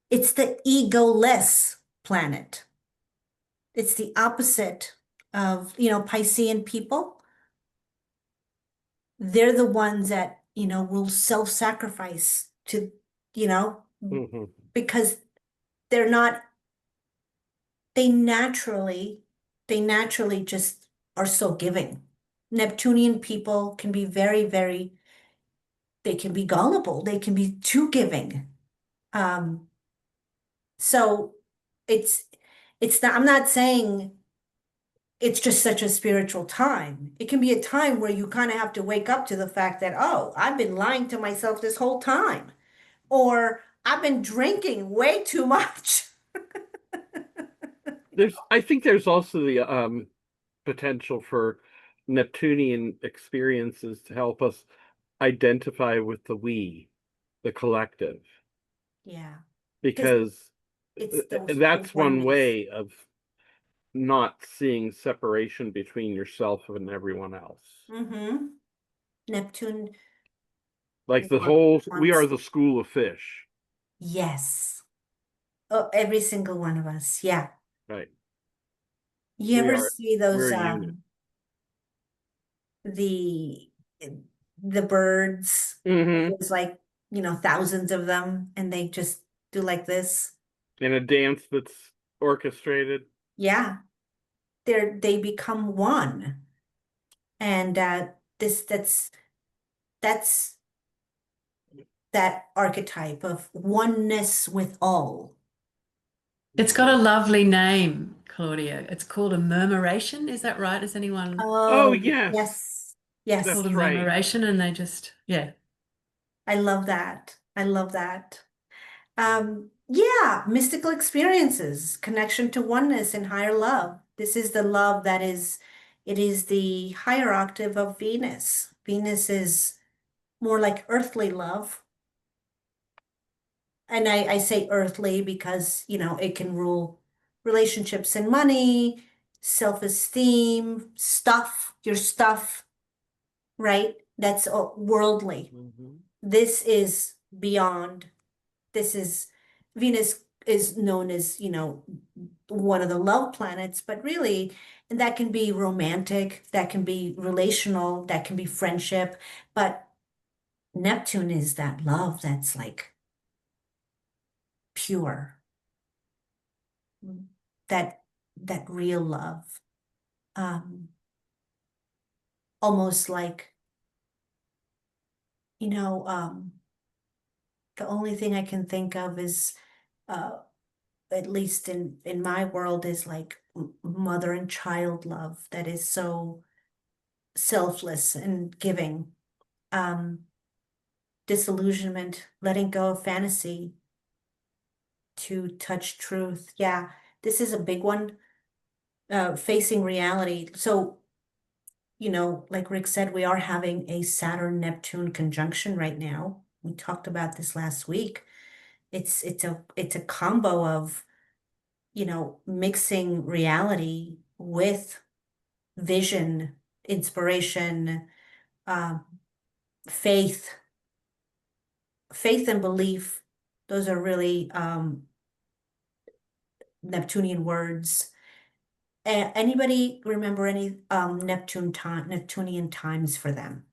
the egoless planet. It's the opposite of, you know, Piscean people. They're the ones that, you know, will self-sacrifice to, you know, Mhm. because they're not, they naturally, they naturally just are so giving. Neptunian people can be very, very, they can be gullible. They can be too giving. Um, so it's, it's not, I'm not saying it's just such a spiritual time. It can be a time where you kind of have to wake up to the fact that, oh, I've been lying to myself this whole time, or I've been drinking way too much. I think there's also the potential for Neptunian experiences to help us identify with the we, the collective, Yeah, because because it's those the that's one oneness. way of not seeing separation between yourself and everyone else. Mm-hmm. Neptune Like we are wants, the school of fish, yes. Oh, every single one of us. Yeah. right? You ever see We're those a unit. the the birds? Hmm. There's like, you know, thousands of them and they just do like this. In a dance that's orchestrated. Yeah. They become one. And this that's that archetype of oneness with all. It's got a lovely name, Claudia. It's called a murmuration. Is that right? Is anyone Oh, Oh, yes, yes. Yes. called a that's right. murmuration? And they just, yeah. I love that. I love that. Yeah, mystical experiences, connection to oneness and higher love. This is the love that is, it is the higher octave of Venus. Venus is more like earthly love. And I say earthly because, you know, it can rule relationships and money, self-esteem, stuff, your stuff, right? That's worldly. Mhm. This is beyond. This is Venus is known as, you know, one of the love planets, but really, and that can be romantic, that can be relational, that can be friendship, but Neptune is that love that's like pure, that that real love. Um, Almost like, you know, the only thing I can think of is uh at least in my world is like mother and child love that is so selfless and giving. Um, Disillusionment, letting go of fantasy to touch truth. Yeah, this is a big one. Facing reality. So, you know, like Rick said, we are having a Saturn-Neptune conjunction right now. We talked about this last week. It's a combo of, you know, mixing reality with vision, inspiration, um, faith, faith and belief. Those are really Neptunian words. Anybody remember any Neptunian times for them?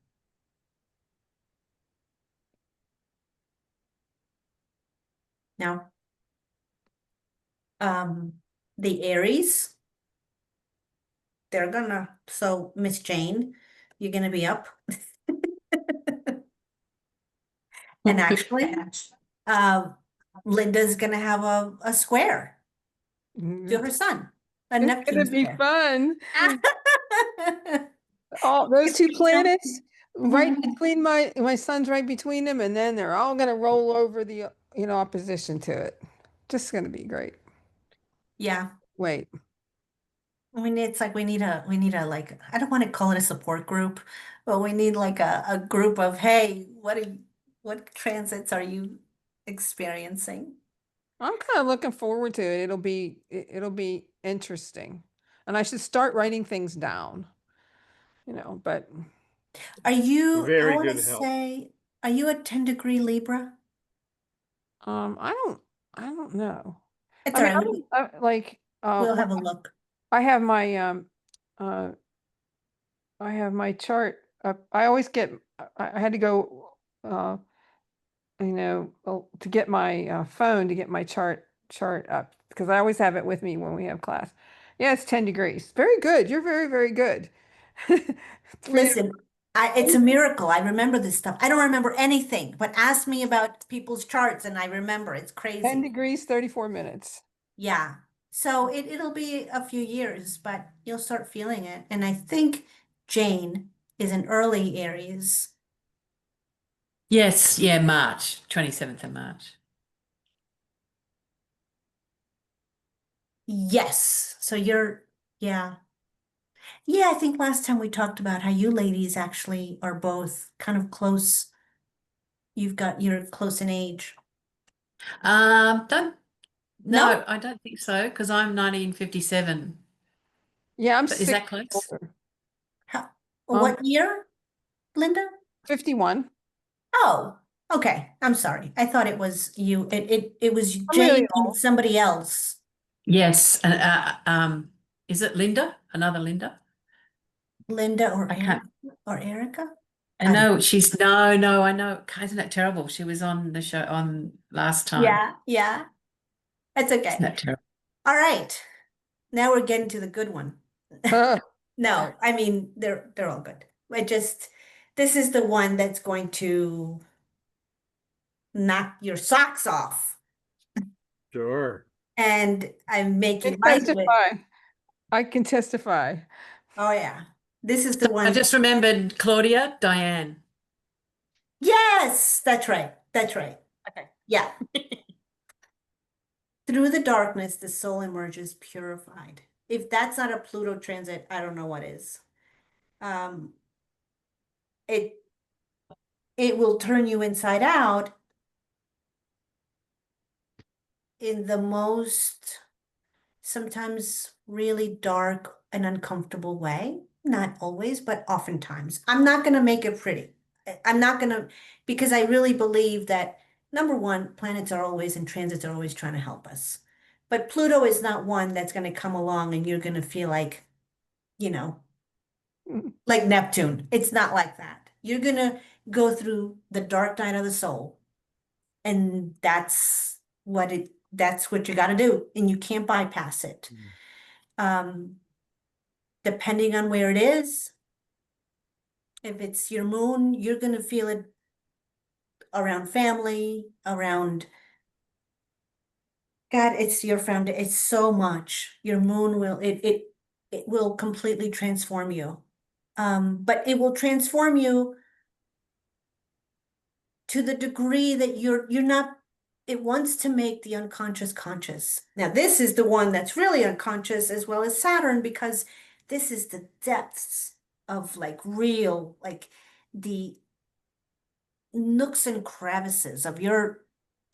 No. Um, the Aries, they're gonna, so Miss Jane, you're gonna be up. And actually, Linda's gonna have a square to her sun, a It's Neptune gonna be square. fun. All those two planets right Mhm. between my son's right between them, and then they're all gonna roll over the opposition to it. Just gonna be great. Yeah. Wait. I mean, it's like we need a like, I don't want to call it a support group, but we need like a group of, hey, what transits are you experiencing? I'm kind of looking forward to it. It'll be interesting. And I should start writing things down, but Are you, I Very want to good help. say, are you a 10-degree Libra? I don't know. It's I all mean, right. like We'll have a look. I have my uh I have my chart up. I always get I had to go to get my phone to get my chart up because I always have it with me when we have class. Yeah, it's 10 degrees. Very good. You're very, very good. For you. Listen, it's a miracle. I remember this stuff. I don't remember anything, but ask me about people's charts and I remember. It's 10 crazy. degrees, 34 minutes. Yeah. So it'll be a few years, but you'll start feeling it. And I think Jane is in early Aries. Yes, yeah, March, 27th of March. Yes. So yeah. Yeah, I think last time we talked about how you ladies actually are both kind of close. You're close in age. Don't No? No, I don't think so, because I'm 1957. Yeah, I'm But is 6 that close? older. How, Um, what year, Linda? 51. Oh, okay. I'm sorry. I thought it was you. It was I'm really Jane and old. somebody else. Yes, and is it Linda? Another Linda? Linda or I can't. Erica? I know she's no, I know. Isn't that terrible? She was on the show on last time. Yeah, yeah. It's Isn't okay. that terrible? All right. Now we're getting to the good one. Huh. No, I mean they're all good. This is the one that's going to knock your socks off Sure. and make I you can light with. testify. I can testify. Oh yeah. This is the I one. just remembered Claudia, Diane. Yes, that's right. That's right. Okay. Yeah. Through the darkness, the soul emerges purified. If that's not a Pluto transit, I don't know what is. Um, it it will turn you inside out in the most sometimes really dark and uncomfortable way. Not always, but oftentimes. I'm not going to make it pretty. I'm not going to, because I really believe that number one, planets are always and transits are always trying to help us. But Pluto is not one that's going to come along and you're going to feel like, you know, Mm. like Neptune. It's not like that. You're going to go through the dark night of the soul. And that's what you got to do. And you can't bypass it. Um, depending on where it is, if it's your moon, you're going to feel it around family, around God, it's your found it's so much. Your moon will it will completely transform you. But it will transform you to the degree that you're not it wants to make the unconscious conscious. Now, this is the one that's really unconscious as well as Saturn because this is the depths of like real like the nooks and crevices of your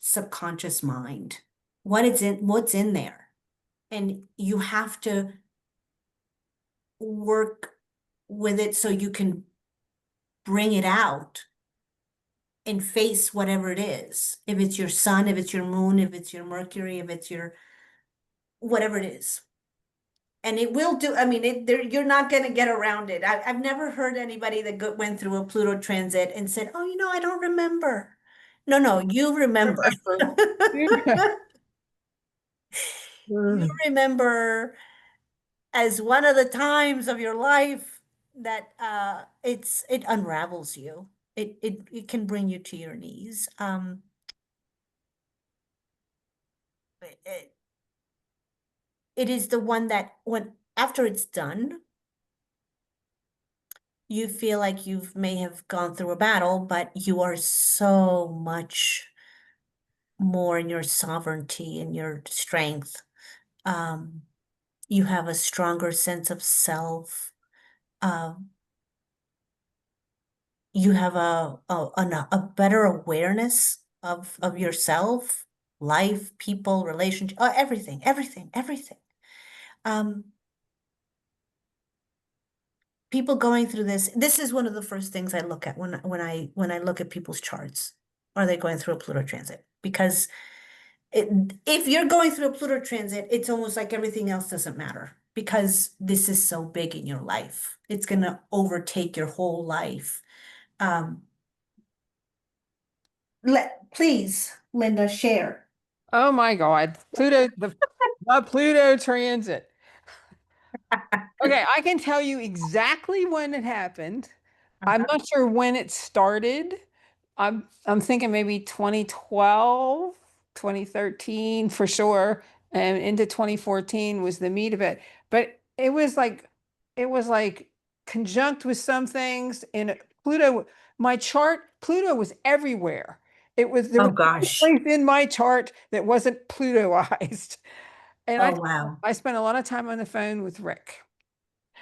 subconscious mind. What's in there. And you have to work with it so you can bring it out and face whatever it is. If it's your sun, if it's your moon, if it's your Mercury, if it's your whatever it is. And it will do, I mean, you're not going to get around it. I've never heard anybody that went through a Pluto transit and said, oh, I don't remember. No, you remember. You Mm. remember as one of the times of your life it unravels you. It can bring you to your knees. It, it is the one that when after it's done, you feel like you may have gone through a battle, but you are so much more in your sovereignty and your strength. Um, you have a stronger sense of self. Um, you have a better awareness of yourself, life, people, relationship, everything. Um, people going through this is one of the first things I look at when I look at people's charts. Are they going through a Pluto transit? Because if you're going through a Pluto transit, it's almost like everything else doesn't matter because this is so big in your life. It's gonna overtake your whole life. Um, please, Linda, share. Oh my God. Pluto, the Pluto transit. Okay, I can tell you exactly when it happened. I'm Uh-huh. not sure when it started. I'm thinking maybe 2012, 2013 for sure, and into 2014 was the meat of it. But it was like conjunct with some things in Pluto. My chart, Pluto was everywhere. There Oh was no gosh. place in my chart that wasn't Plutoized. And Oh wow. I spent a lot of time on the phone with Rick.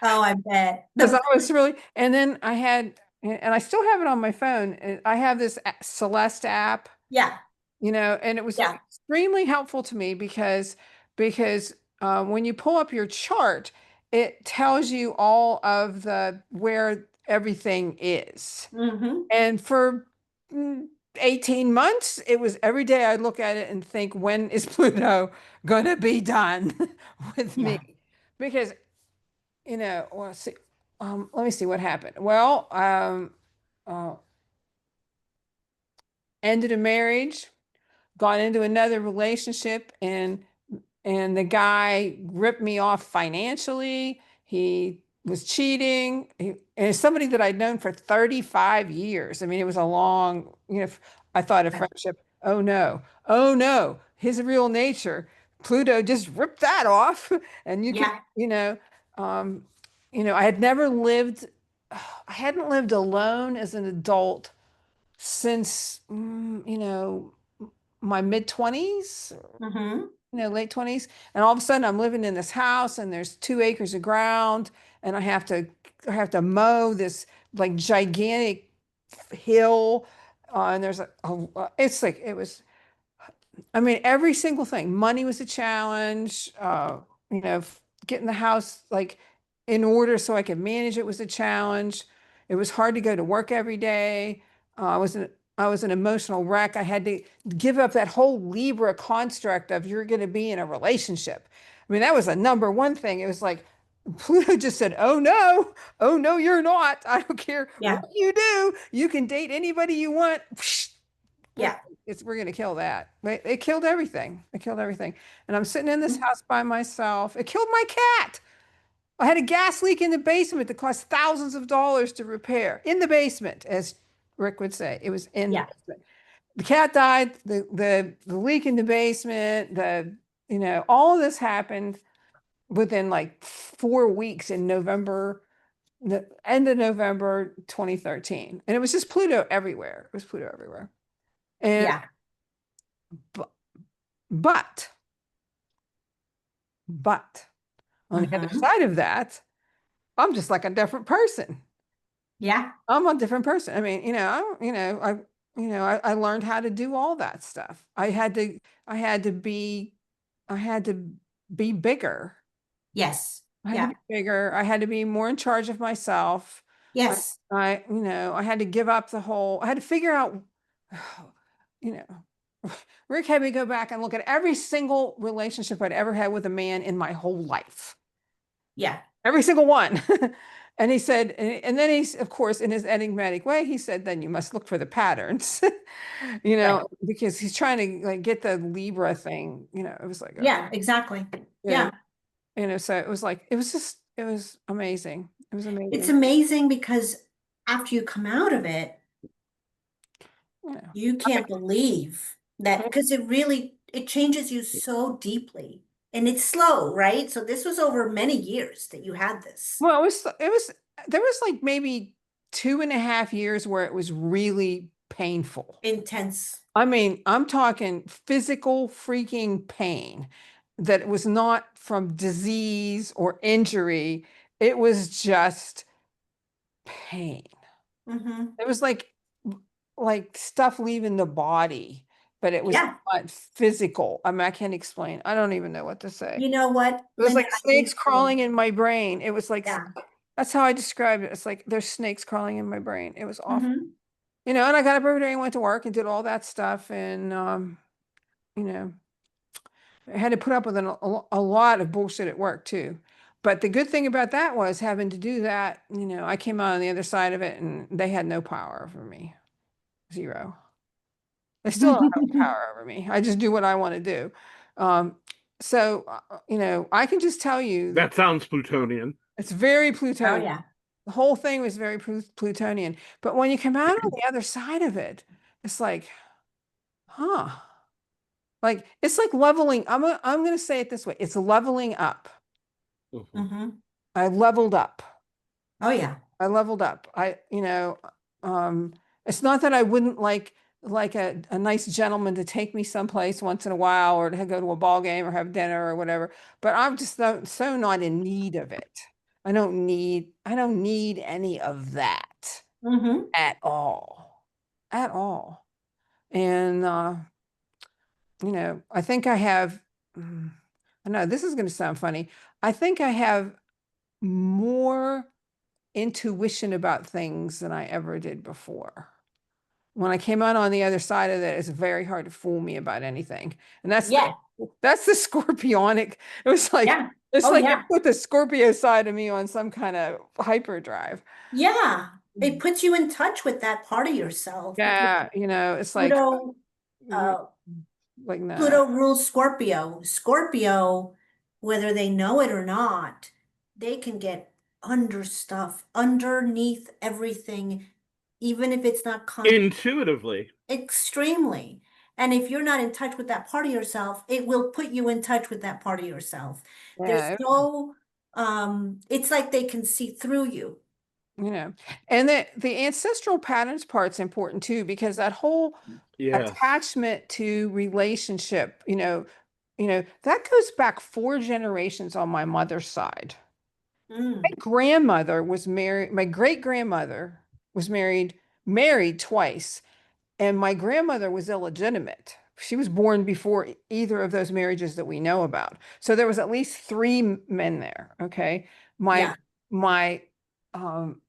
Oh, I bet. Because I was really, and then I had, and I still have it on my phone. And I have this Celeste app, Yeah, and it was yeah. extremely helpful to me because when you pull up your chart, it tells you all of the where everything is. Mm-hmm. And for 18 months, it was every day I'd look at it and think, when is Pluto gonna be done with Yeah. me? Because well, see, let me see what happened. Well, uh, ended a marriage, got into another relationship, and the guy ripped me off financially. He was cheating. And it's somebody that I'd known for 35 years. I mean, it was a long, I thought of friendship. Oh no. Oh no. His real nature. Pluto just ripped that off. And you can, Yeah. um, I had never lived, I hadn't lived alone as an adult since, my mid 20s, Mm-hmm. late 20s. And all of a sudden I'm living in this house and there's 2 acres of ground and I have to mow this like gigantic hill. And it's like, I mean, every single thing. Money was a challenge. Getting the house like in order so I could manage it was a challenge. It was hard to go to work every day. I was an emotional wreck. I had to give up that whole Libra construct of you're going to be in a relationship. I mean, that was a number one thing. It was like Pluto just said, oh no, you're not. I don't care Yeah. what you do. You can date anybody you want. Yeah. We're gonna kill that. It killed everything. It killed everything. And I'm sitting in this house by myself. It killed my cat. I had a gas leak in the basement that cost thousands of dollars to repair. In the basement, as Rick would say. It was in the Yeah. basement. The cat died, the leak in the basement, all of this happened within like 4 weeks in November, the end of November 2013. And it was just Pluto everywhere. It was Pluto everywhere. And Yeah. but But, but on the other Mm-hmm. side of that, I'm just like a different person. Yeah. I'm a different person. I mean, I learned how to do all that stuff. I had to be, I had to be bigger. Yes. I had to Yeah. be bigger. I had to be more in charge of myself. I, Yes. I had to give up I had to figure out, you know, Rick had me go back and look at every single relationship I'd ever had with a man in my whole life. Yeah. Every single one. And he said, and then he's, of course, in his enigmatic way, he said, then you must look for the patterns, Right. because he's trying to like get the Libra thing, it was like, Yeah, exactly. you know, Yeah. so it was like, it was amazing. It was It's amazing. amazing because after you come out of it, You know. you can't believe that, because it changes you so deeply. And it's slow, right? So this was over many years that you had this. Well, there was like maybe 2.5 years where it was really painful. Intense. I mean, I'm talking physical freaking pain that was not from disease or injury. It was just pain. Mm-hmm. It was like stuff leaving the body, but it was Yeah. not physical. I mean, I can't explain. I don't even know what to say. You know what, It was Linda, like I snakes used to, crawling in my brain. It was like, yeah. that's how I described it. It's like there's snakes crawling in my brain. It was awful. Mm-hmm. And I got up every day and went to work and did all that stuff. And, you know, I had to put up with a lot of bullshit at work too. But the good thing about that was having to do that, I came out on the other side of it and they had no power over me. Zero. They still don't have any power over me. I just do what I want to do. So, I can just tell you That sounds Plutonian. it's very Oh, Plutonian. yeah. The whole thing was very Plutonian. But when you come out on the other side of it, it's like, huh. Like it's like leveling. I'm gonna say it this way. It's leveling up. Mhm. Mm-hmm. I leveled up. Oh, yeah. I leveled up. It's not that I wouldn't like a nice gentleman to take me someplace once in a while or to go to a ball game or have dinner or whatever, but I'm just so not in need of it. I don't need any of that Mm-hmm. at all. At all. And I think I have I know this is going to sound funny. I think I have more intuition about things than I ever did before. When I came out on the other side of it, it's very hard to fool me about anything. And Yeah. that's the scorpionic. It was like Yeah. it's Oh, like yeah. it put the Scorpio side of me on some kind of hyperdrive. Yeah. It puts you in touch with that part of yourself because Yeah, it's like Pluto, mm, uh, like no. Pluto rules Scorpio. Scorpio, whether they know it or not, they can get under stuff, underneath everything, even if it's not Intuitively. extremely. And if you're not in touch with that part of yourself, it will put you in touch with that part of yourself. There's Yeah, no, it's like they can see through you. and the ancestral patterns part's important too, because that whole Yes. attachment to relationship, that goes back 4 generations on my mother's side. My Mm, grandmother was married, my great grandmother was married twice, and my grandmother was illegitimate. She was born before either of those marriages that we know about. So there was at least 3 men there. Okay. yeah. My um,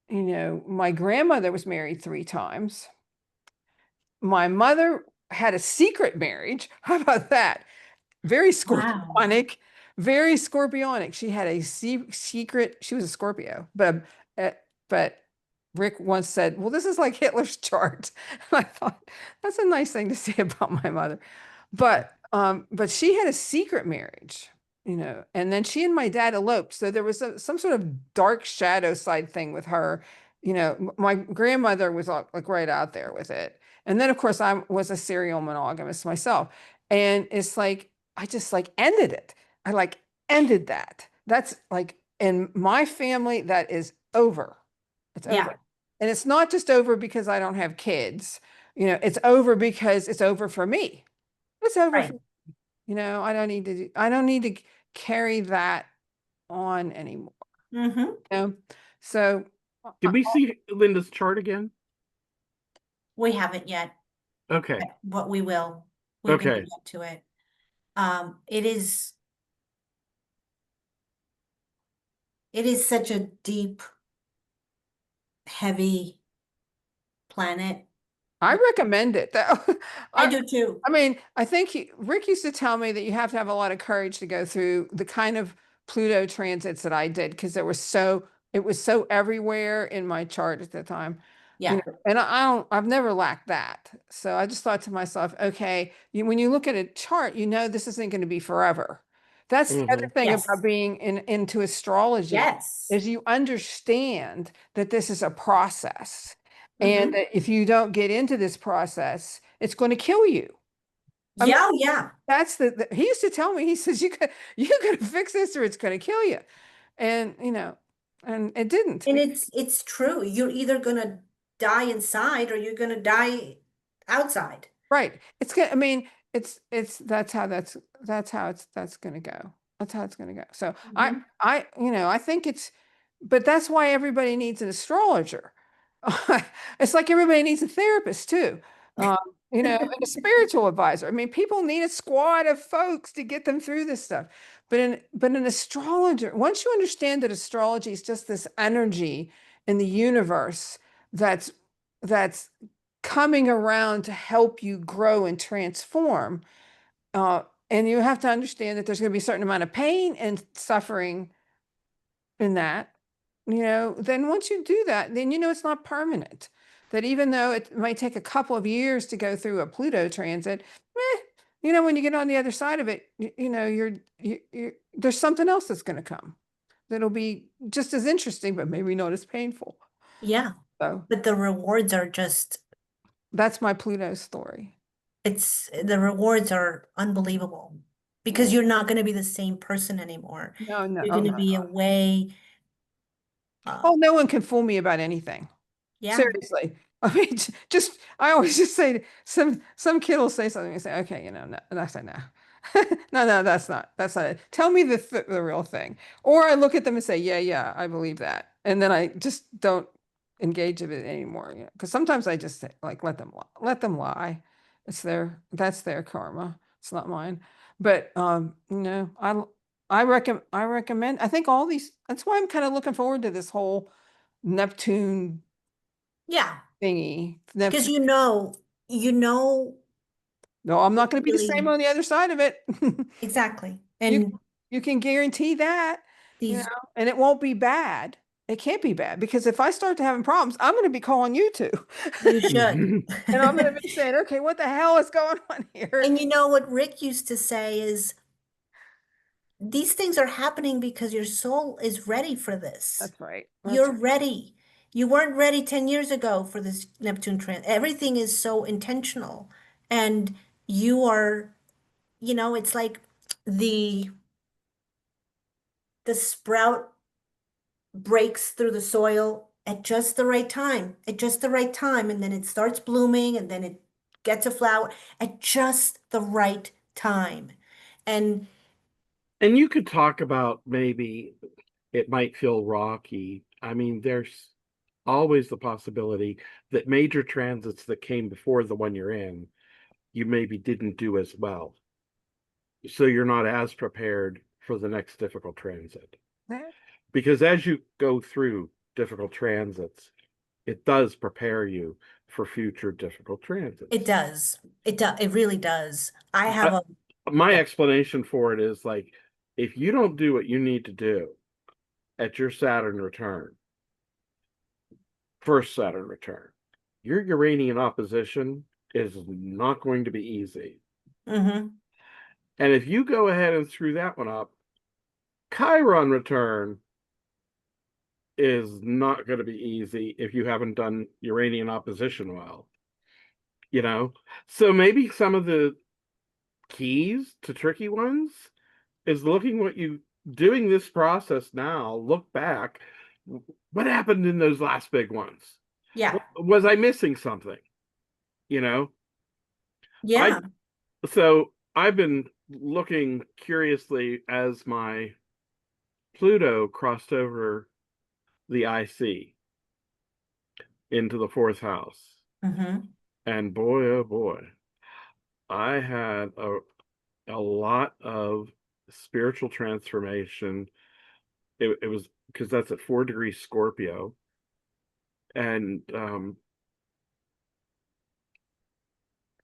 my grandmother was married 3 times. My mother had a secret marriage. How about that? Very Wow. scorpionic, very scorpionic. She had a secret. She was a Scorpio, uh, but Rick once said, "Well, this is like Hitler's chart." And I thought that's a nice thing to say about my mother. But she had a secret marriage, and then she and my dad eloped. So there was some sort of dark shadow side thing with her. My grandmother was like right out there with it. And then of course I was a serial monogamous myself. And it's like I just like ended it. I like ended that. That's like in my family, that is over. It's Yeah. over. And it's not just over because I don't have kids. It's over because it's over for me. It's over Right. for, I don't need to carry that on anymore. Mm-hmm. So Did we see Linda's chart again? We haven't yet, Okay. but we will. We're going to Okay. get to it. It is such a deep, heavy planet. I recommend it though. I do too. I mean, I think Rick used to tell me that you have to have a lot of courage to go through the kind of Pluto transits that I did because it was so everywhere in my chart at the time. Yeah. And I've never lacked that. So I just thought to myself, okay, when you look at a chart, this isn't going to be forever. That's the other Mhm. thing Yes. about being into astrology Yes. is you understand that this is a process. And Mhm. that if you don't get into this process, it's going to kill you. I mean, Yeah, yeah. that's he used to tell me, he says, you gotta fix this or it's gonna kill you. And and it didn't. And it's true. You're either gonna die inside or you're gonna die outside. Right. It's gonna, I mean, that's how that's gonna go. That's how it's gonna go. So Mhm. I think but that's why everybody needs an astrologer. It's like everybody needs a therapist too. Um, and a spiritual advisor. I mean, people need a squad of folks to get them through this stuff. But an astrologer, once you understand that astrology is just this energy in the universe that's coming around to help you grow and transform. And you have to understand that there's going to be a certain amount of pain and suffering in that, then once you do that, then it's not permanent. That even though it might take a couple of years to go through a Pluto transit, when you get on the other side of it, there's something else that's going to come that'll be just as interesting, but maybe not as painful. Yeah. So But the rewards are just, that's my Pluto story. the rewards are unbelievable because you're not going to be the same person anymore. No, no, You're oh going to no. be away. Oh, no one can fool me about anything. Yeah. Seriously. I mean, I always just say some kid will say something and say, okay, no, and I say, no, no, that's not it. Tell me the real thing. Or I look at them and say, yeah, I believe that. And then I just don't engage with it anymore. Because sometimes I just say, like, let them lie. That's their karma. It's not mine. But, I recommend, I think that's why I'm kind of looking forward to this whole Neptune Yeah. thingy. Because Neptune. you know, No, I'm not going to be the same really, on the other side of it. exactly. You And you can guarantee that, these, and it won't be bad. It can't be bad because if I start to having problems, I'm going to be calling you two. you should. And I'm going to be saying, okay, what the hell is going on here? And you know what Rick used to say is these things are happening because your soul is ready for this. That's right. You're ready. You weren't ready 10 years ago for this Neptune trend. Everything is so intentional. And you are, it's like the the sprout breaks through the soil at just the right time, at just the right time, and then it starts blooming and then it gets a flower at just the right time. And And you could talk about maybe it might feel rocky. I mean, there's always the possibility that major transits that came before the one you're in, you maybe didn't do as well. So you're not as prepared for the next difficult transit. Because as you go through difficult transits, it does prepare you for future difficult transits. it does. It really does. I have My yeah. explanation for it is like, if you don't do what you need to do at your Saturn return, first Saturn return, your Uranian opposition is not going to be easy. Mm-hmm. And if you go ahead and screw that one up, Chiron return is not going to be easy if you haven't done Uranian opposition well. So maybe some of the keys to tricky ones is looking what you doing this process now, look back, what happened in those last big ones? Yeah. Was I missing something? Yeah. So I've been looking curiously as my Pluto crossed over the IC into the fourth house. Mm-hmm. And boy, oh boy, I had a lot of spiritual transformation. It was because that's at 4 degrees Scorpio. And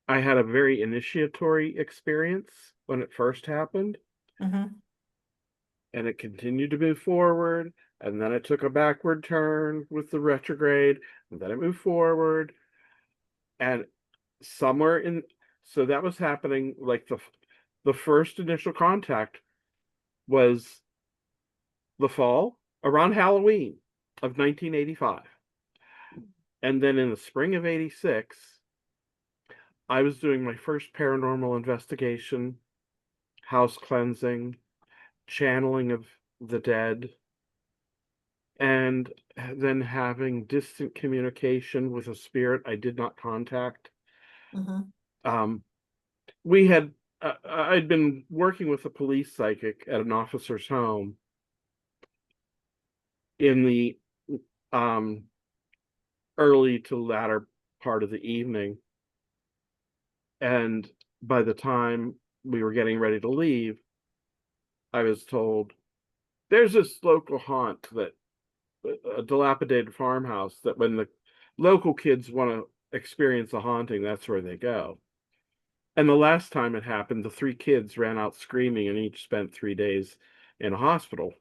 I had a very initiatory experience when it first happened. Mm-hmm. And it continued to move forward. And then it took a backward turn with the retrograde. And then it moved forward. And somewhere in, so that was happening like the first initial contact was the fall around Halloween of 1985. And then in the spring of 86, I was doing my first paranormal investigation, house cleansing, channeling of the dead, and then having distant communication with a spirit I did not contact. Mhm. We had I'd been working with a police psychic at an officer's home in the um, early to latter part of the evening, and by the time we were getting ready to leave, I was told there's this local haunt, that a dilapidated farmhouse, that when the local kids want to experience a haunting, that's where they go. And the last time it happened, the 3 kids ran out screaming and each spent 3 days in a hospital.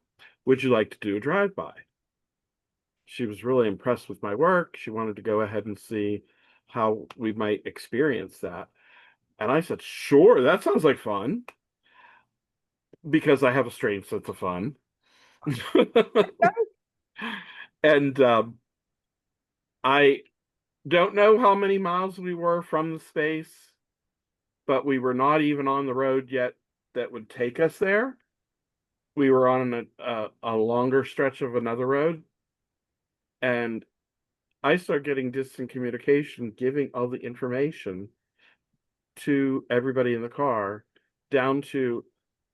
Would you like to do a drive-by? She was really impressed with my work. She wanted to go ahead and see how we might experience that. And I said, sure, that sounds like fun, because I have a strange sense of fun. And I don't know how many miles we were from the space, but we were not even on the road yet that would take us there. We were on a longer stretch of another road, and I started getting distant communication, giving all the information to everybody in the car, down to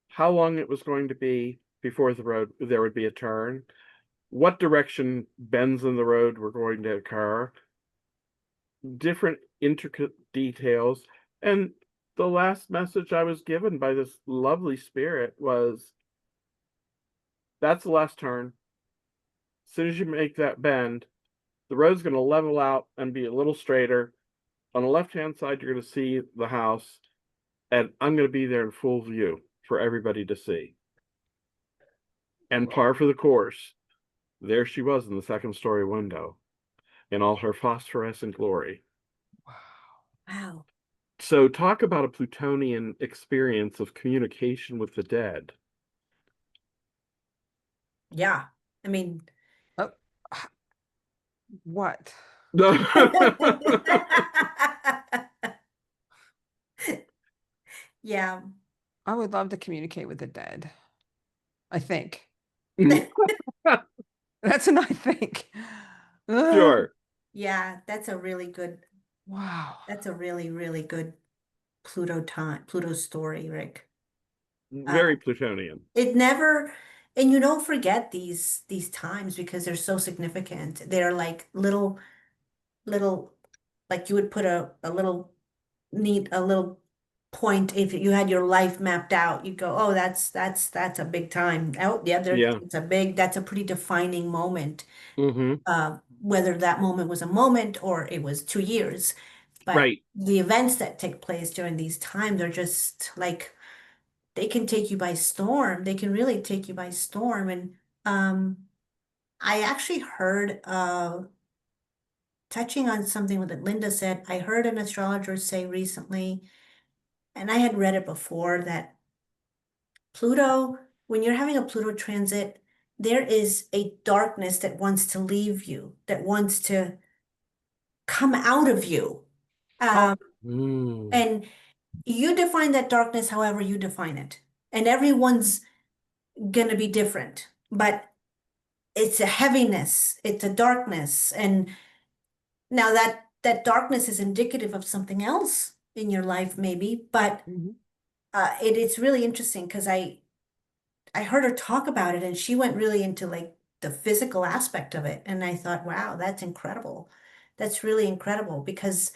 how long it was going to be before there would be a turn, what direction bends in the road were going to occur, different intricate details. And the last message I was given by this lovely spirit was, that's the last turn. As soon as you make that bend, the road's going to level out and be a little straighter. On the left-hand side, you're going to see the house, and I'm going to be there in full view for everybody to see. And par for the course, there she was in the second-story window in all her phosphorescent glory. Wow. So talk about a Plutonian experience of communication with the dead. Yeah. I mean, Oh, what? yeah. I would love to communicate with the dead. I think. That's an I think. Sure. Yeah, that's a really good, Wow. that's a really, really good Pluto story, Rick. Very Plutonian. It never, and you don't forget these times because they're so significant. They're like little, like you would put a little a little point. If you had your life mapped out, you'd go, oh, that's a big time. Oh, yeah, Yeah. that's a pretty defining moment. Mm-hmm. Whether that moment was a moment or it was 2 years. But Right. the events that take place during these times are just like, they can take you by storm. They can really take you by storm. And um, I actually heard, touching on something that Linda said, I heard an astrologer say recently, and I had read it before, that Pluto, when you're having a Pluto transit, there is a darkness that wants to leave you, that wants to come out of you. Oh, And you define that darkness however you define it. And everyone's going to be different, but it's a heaviness, it's a darkness. And now that darkness is indicative of something else in your life, maybe, but mhm. it's really interesting because I heard her talk about it and she went really into like the physical aspect of it. And I thought, wow, that's incredible. That's really incredible because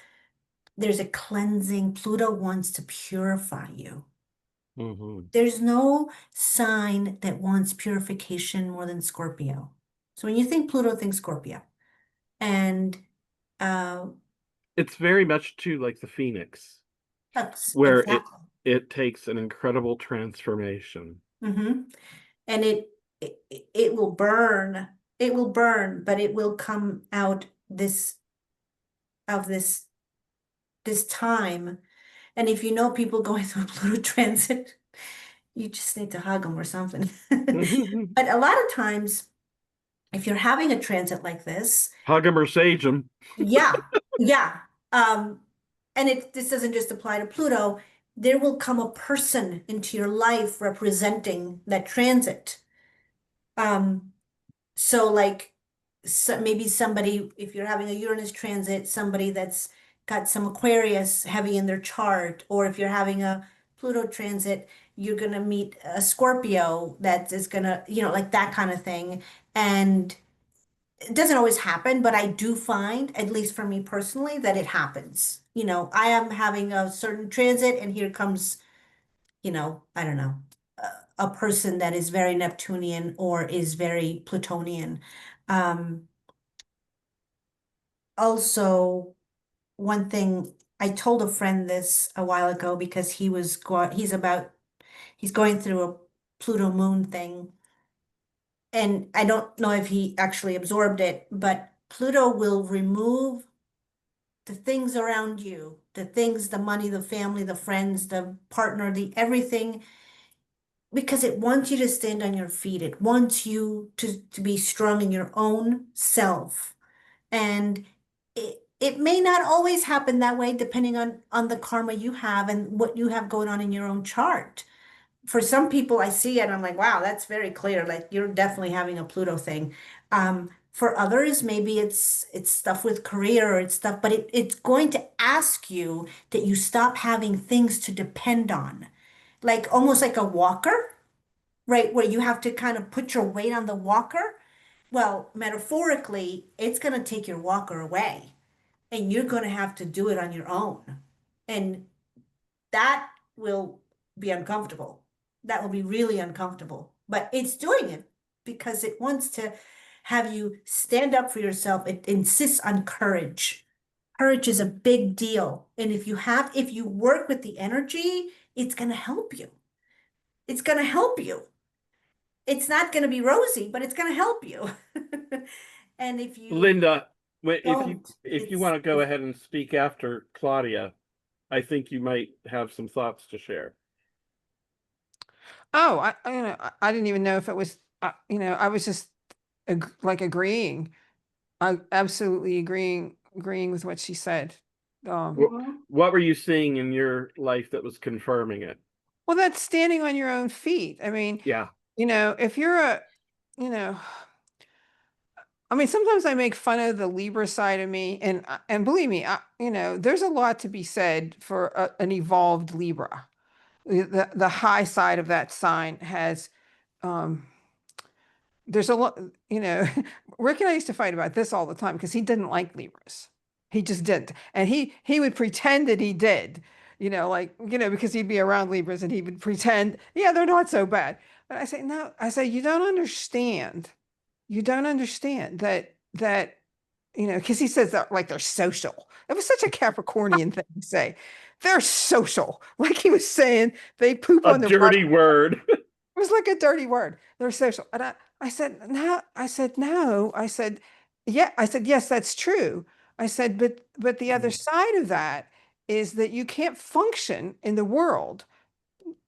there's a cleansing. Pluto wants to purify you. Mm-hmm. There's no sign that wants purification more than Scorpio. So when you think Pluto, think Scorpio. And uh, It's very much too like the Phoenix, that's where exactly. it takes an incredible transformation. Mm-hmm. And it will burn. It will burn, but it will come out this time. And if you know people going through Pluto transit, you just need to hug them or something. But a lot of times, if you're having a transit like this, Hug 'em or sage 'em. yeah, yeah. Um, and this doesn't just apply to Pluto. There will come a person into your life representing that transit. Um, so like maybe somebody, if you're having a Uranus transit, somebody that's got some Aquarius heavy in their chart, or if you're having a Pluto transit, you're gonna meet a Scorpio that is gonna, like that kind of thing. And it doesn't always happen, but I do find, at least for me personally, that it happens. I am having a certain transit, and here comes, I don't know, a person that is very Neptunian or is very Plutonian. Um, Also, one thing I told a friend this a while ago because he's going through a Pluto moon thing. And I don't know if he actually absorbed it, but Pluto will remove the things around you, the things, the money, the family, the friends, the partner, the everything, because it wants you to stand on your feet. It wants you to be strong in your own self. And it may not always happen that way, depending on the karma you have and what you have going on in your own chart. For some people, I see it, and I'm like, wow, that's very clear. Like you're definitely having a Pluto thing. For others, maybe it's stuff with career or it's stuff, but it's going to ask you that you stop having things to depend on, like almost like a walker, right? Where you have to kind of put your weight on the walker. Well, metaphorically, it's going to take your walker away and you're going to have to do it on your own. And that will be uncomfortable. That will be really uncomfortable. But it's doing it because it wants to have you stand up for yourself. It insists on courage. Courage is a big deal. And if you work with the energy, it's going to help you. It's going to help you. It's not going to be rosy, but it's going to help you. And if you Linda, don't, if you want to go ahead and speak after Claudia, I think you might have some thoughts to share. Oh, I didn't even know if it was, I was just like agreeing. I absolutely agreeing with what she said. What were you seeing in your life that was confirming it? Well, that's standing on your own feet. I mean, Yeah. if you're you know, I mean, sometimes I make fun of the Libra side of me, and believe me, there's a lot to be said for an evolved Libra. The high side of that sign has, um, there's a lot, Rick and I used to fight about this all the time because he didn't like Libras. He just didn't. And he would pretend that he did, because he'd be around Libras and he would pretend, yeah, they're not so bad. But I say, no, you don't understand. You don't understand that, because he says that like they're social. It was such a Capricornian thing to say. They're social. Like he was saying they poop A on the rug. dirty word. It was like a dirty word. They're social. And I said, no, no. Yeah, I said, yes, that's true. I said, but the other side of that is that you can't function in the world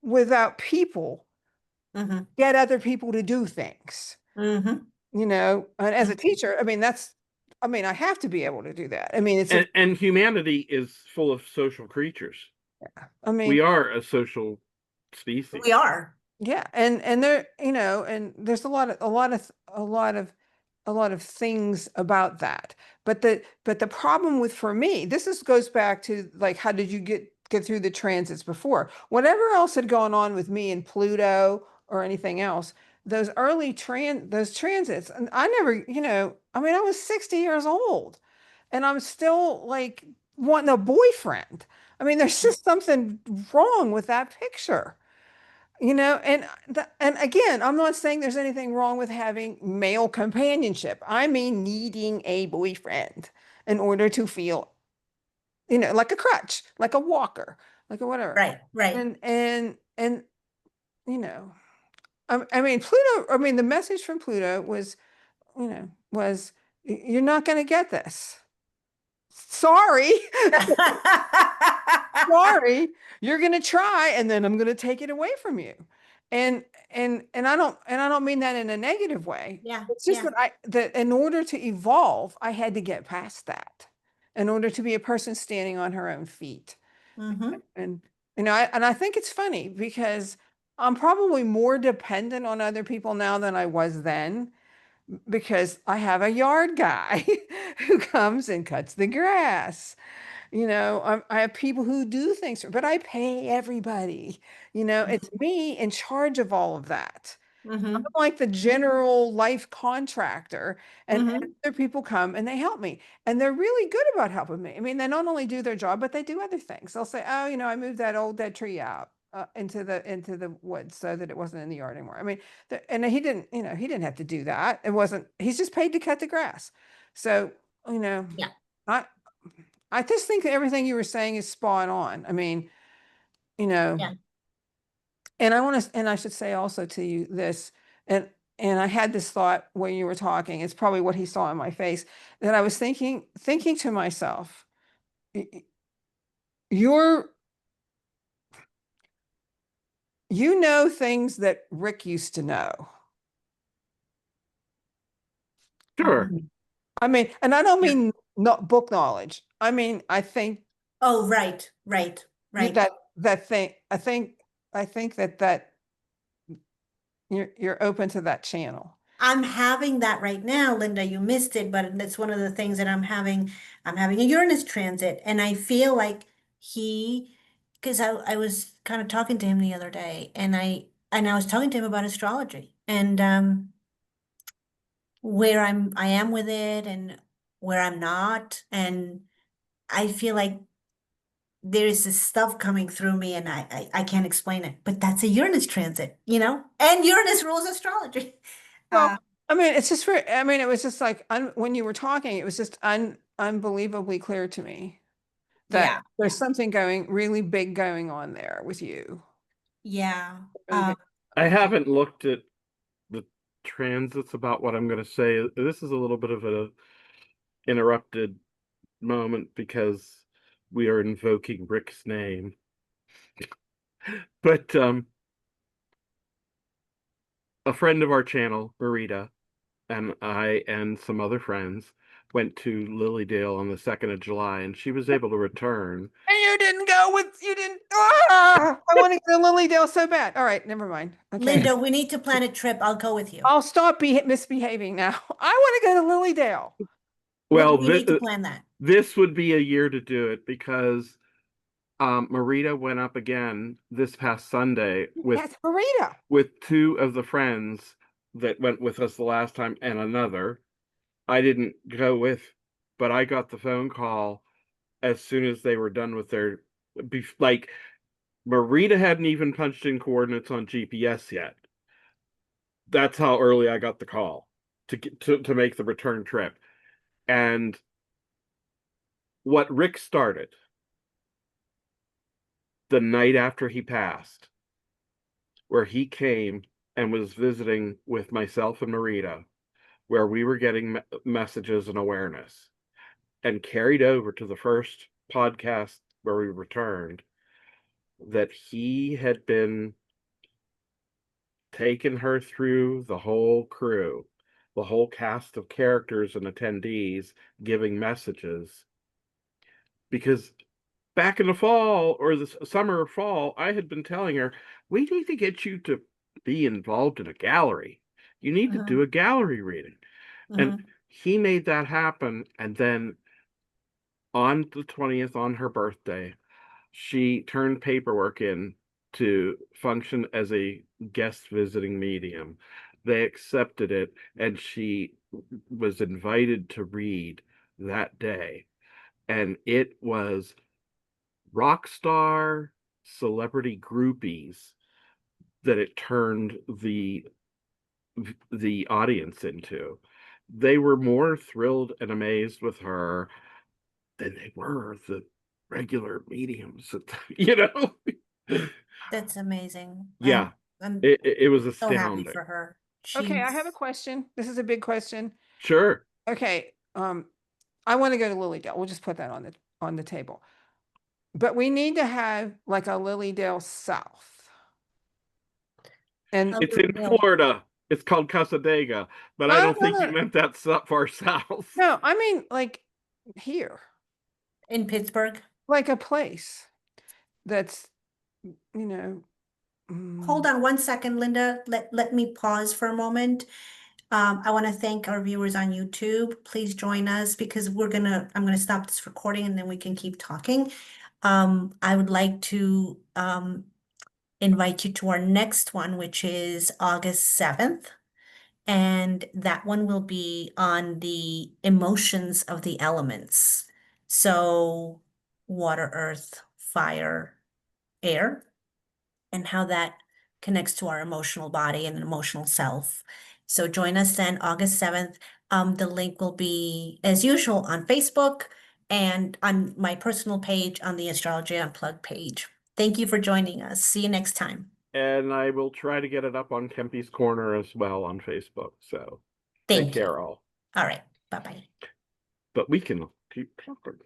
without people Mhm, get other people to do things. mhm. And as a teacher, I mean, I have to be able to do that. I mean, And humanity is full of social creatures. I We mean, are a social species. We are. yeah, and there, and there's a lot of things about that. But the problem with for me, goes back to like how did you get through the transits before? Whatever else had gone on with me and Pluto or anything else, those transits, and I never, I mean, I was 60 years old and I'm still like wanting a boyfriend. I mean, there's just something wrong with that picture. And again, I'm not saying there's anything wrong with having male companionship. I mean, needing a boyfriend in order to feel, like a crutch, like a walker, like a whatever. Right, right. And you know, I mean, Pluto. I mean, the message from Pluto was you're not going to get this. Sorry, sorry. You're going to try, and then I'm going to take it away from you. and I don't mean that in a negative way. Yeah, It's just yeah. that in order to evolve, I had to get past that in order to be a person standing on her own feet. Mm-hmm. And I think it's funny because I'm probably more dependent on other people now than I was then, because I have a yard guy who comes and cuts the grass. I have people who do things, but I pay everybody. It's me in charge of all of that. I'm Mm-hmm. like the general life contractor, and Mm-hmm. other people come and they help me, and they're really good about helping me. I mean, they not only do their job, but they do other things. They'll say, "Oh, I moved that old dead tree out into the woods so that it wasn't in the yard anymore." I mean, and he didn't have to do that. It wasn't. He's just paid to cut the grass. So, you know, Yeah. I I just think that everything you were saying is spot on. I mean, you know. Yeah. And I should say also to you this, and I had this thought when you were talking, it's probably what he saw in my face, that I was thinking to myself, you're, things that Rick used to know. Sure. Mhm. I mean, and I don't Yeah. mean not book knowledge. I mean, I think Oh, right, right. that thing, I think that you're open to that channel. I'm having that right now, Linda. You missed it, but that's one of the things that I'm having. I'm having a Uranus transit, and I feel like because I was kind of talking to him the other day, and I was talking to him about astrology and where I am with it and where I'm not, and I feel like there's this stuff coming through me, and I can't explain it. But that's a Uranus transit, and Uranus rules astrology. Well, I mean, it's just I mean, it was just like when you were talking, it was just unbelievably clear to me that Yeah, there's something really big going on there with you. yeah. Really big. I haven't looked at the transits about what I'm going to say. This is a little bit of a interrupted moment because we are invoking Rick's name. But a friend of our channel, Marita, and I and some other friends went to Lilydale on the 2nd of July, and she was able to return. And you didn't. I want to go to Lilydale so bad. All right, never mind. Okay. Linda, we need to plan a trip. I'll go with you. I'll stop misbehaving now. I want to go to Lilydale. Well, We need to plan that. this would be a year to do it because Marita went up again this past Sunday That's Marita. with two of the friends that went with us the last time and another. I didn't go with, but I got the phone call as soon as they were done with their, like, Marita hadn't even punched in coordinates on GPS yet. That's how early I got the call to make the return trip. And what Rick started the night after he passed, where he came and was visiting with myself and Marita, where we were getting messages and awareness, and carried over to the first podcast where we returned, that he had been taking her through the whole crew, the whole cast of characters and attendees, giving messages. Because back in the fall or the summer or fall, I had been telling her, we need to get you to be involved in a gallery. You need to do a gallery reading. And he made that happen. And then on the 20th, on her birthday, she turned paperwork in to function as a guest visiting medium. They accepted it, and she was invited to read that day. And it was rock star celebrity groupies that it turned the audience into. They were more thrilled and amazed with her than they were the regular mediums. That's amazing. Yeah, I'm it was so happy astounding. for her. Okay, I have a She's question. This is a big question. Sure. Okay, I want to go to Lilydale. We'll just put that on the table. But we need to have like a Lilydale South. And It's in Hill. Florida. It's called Casadega, but I don't think you meant that far south. no, I mean like here, In Pittsburgh. like a place that's, Hold on one second, Linda. Let me pause for a moment. I want to thank our viewers on YouTube. Please join us because I'm gonna stop this recording and then we can keep talking. I would like to invite you to our next one, which is August 7th. And that one will be on the emotions of the elements. So water, earth, fire, air, and how that connects to our emotional body and emotional self. So join us then August 7th. The link will be, as usual, on Facebook and on my personal page on the Astrology Unplugged page. Thank you for joining us. See you next time. And I will try to get it up on Tempe's Corner as well on Facebook. So take Thank you. care, all. All right. Bye-bye. But we can keep talking.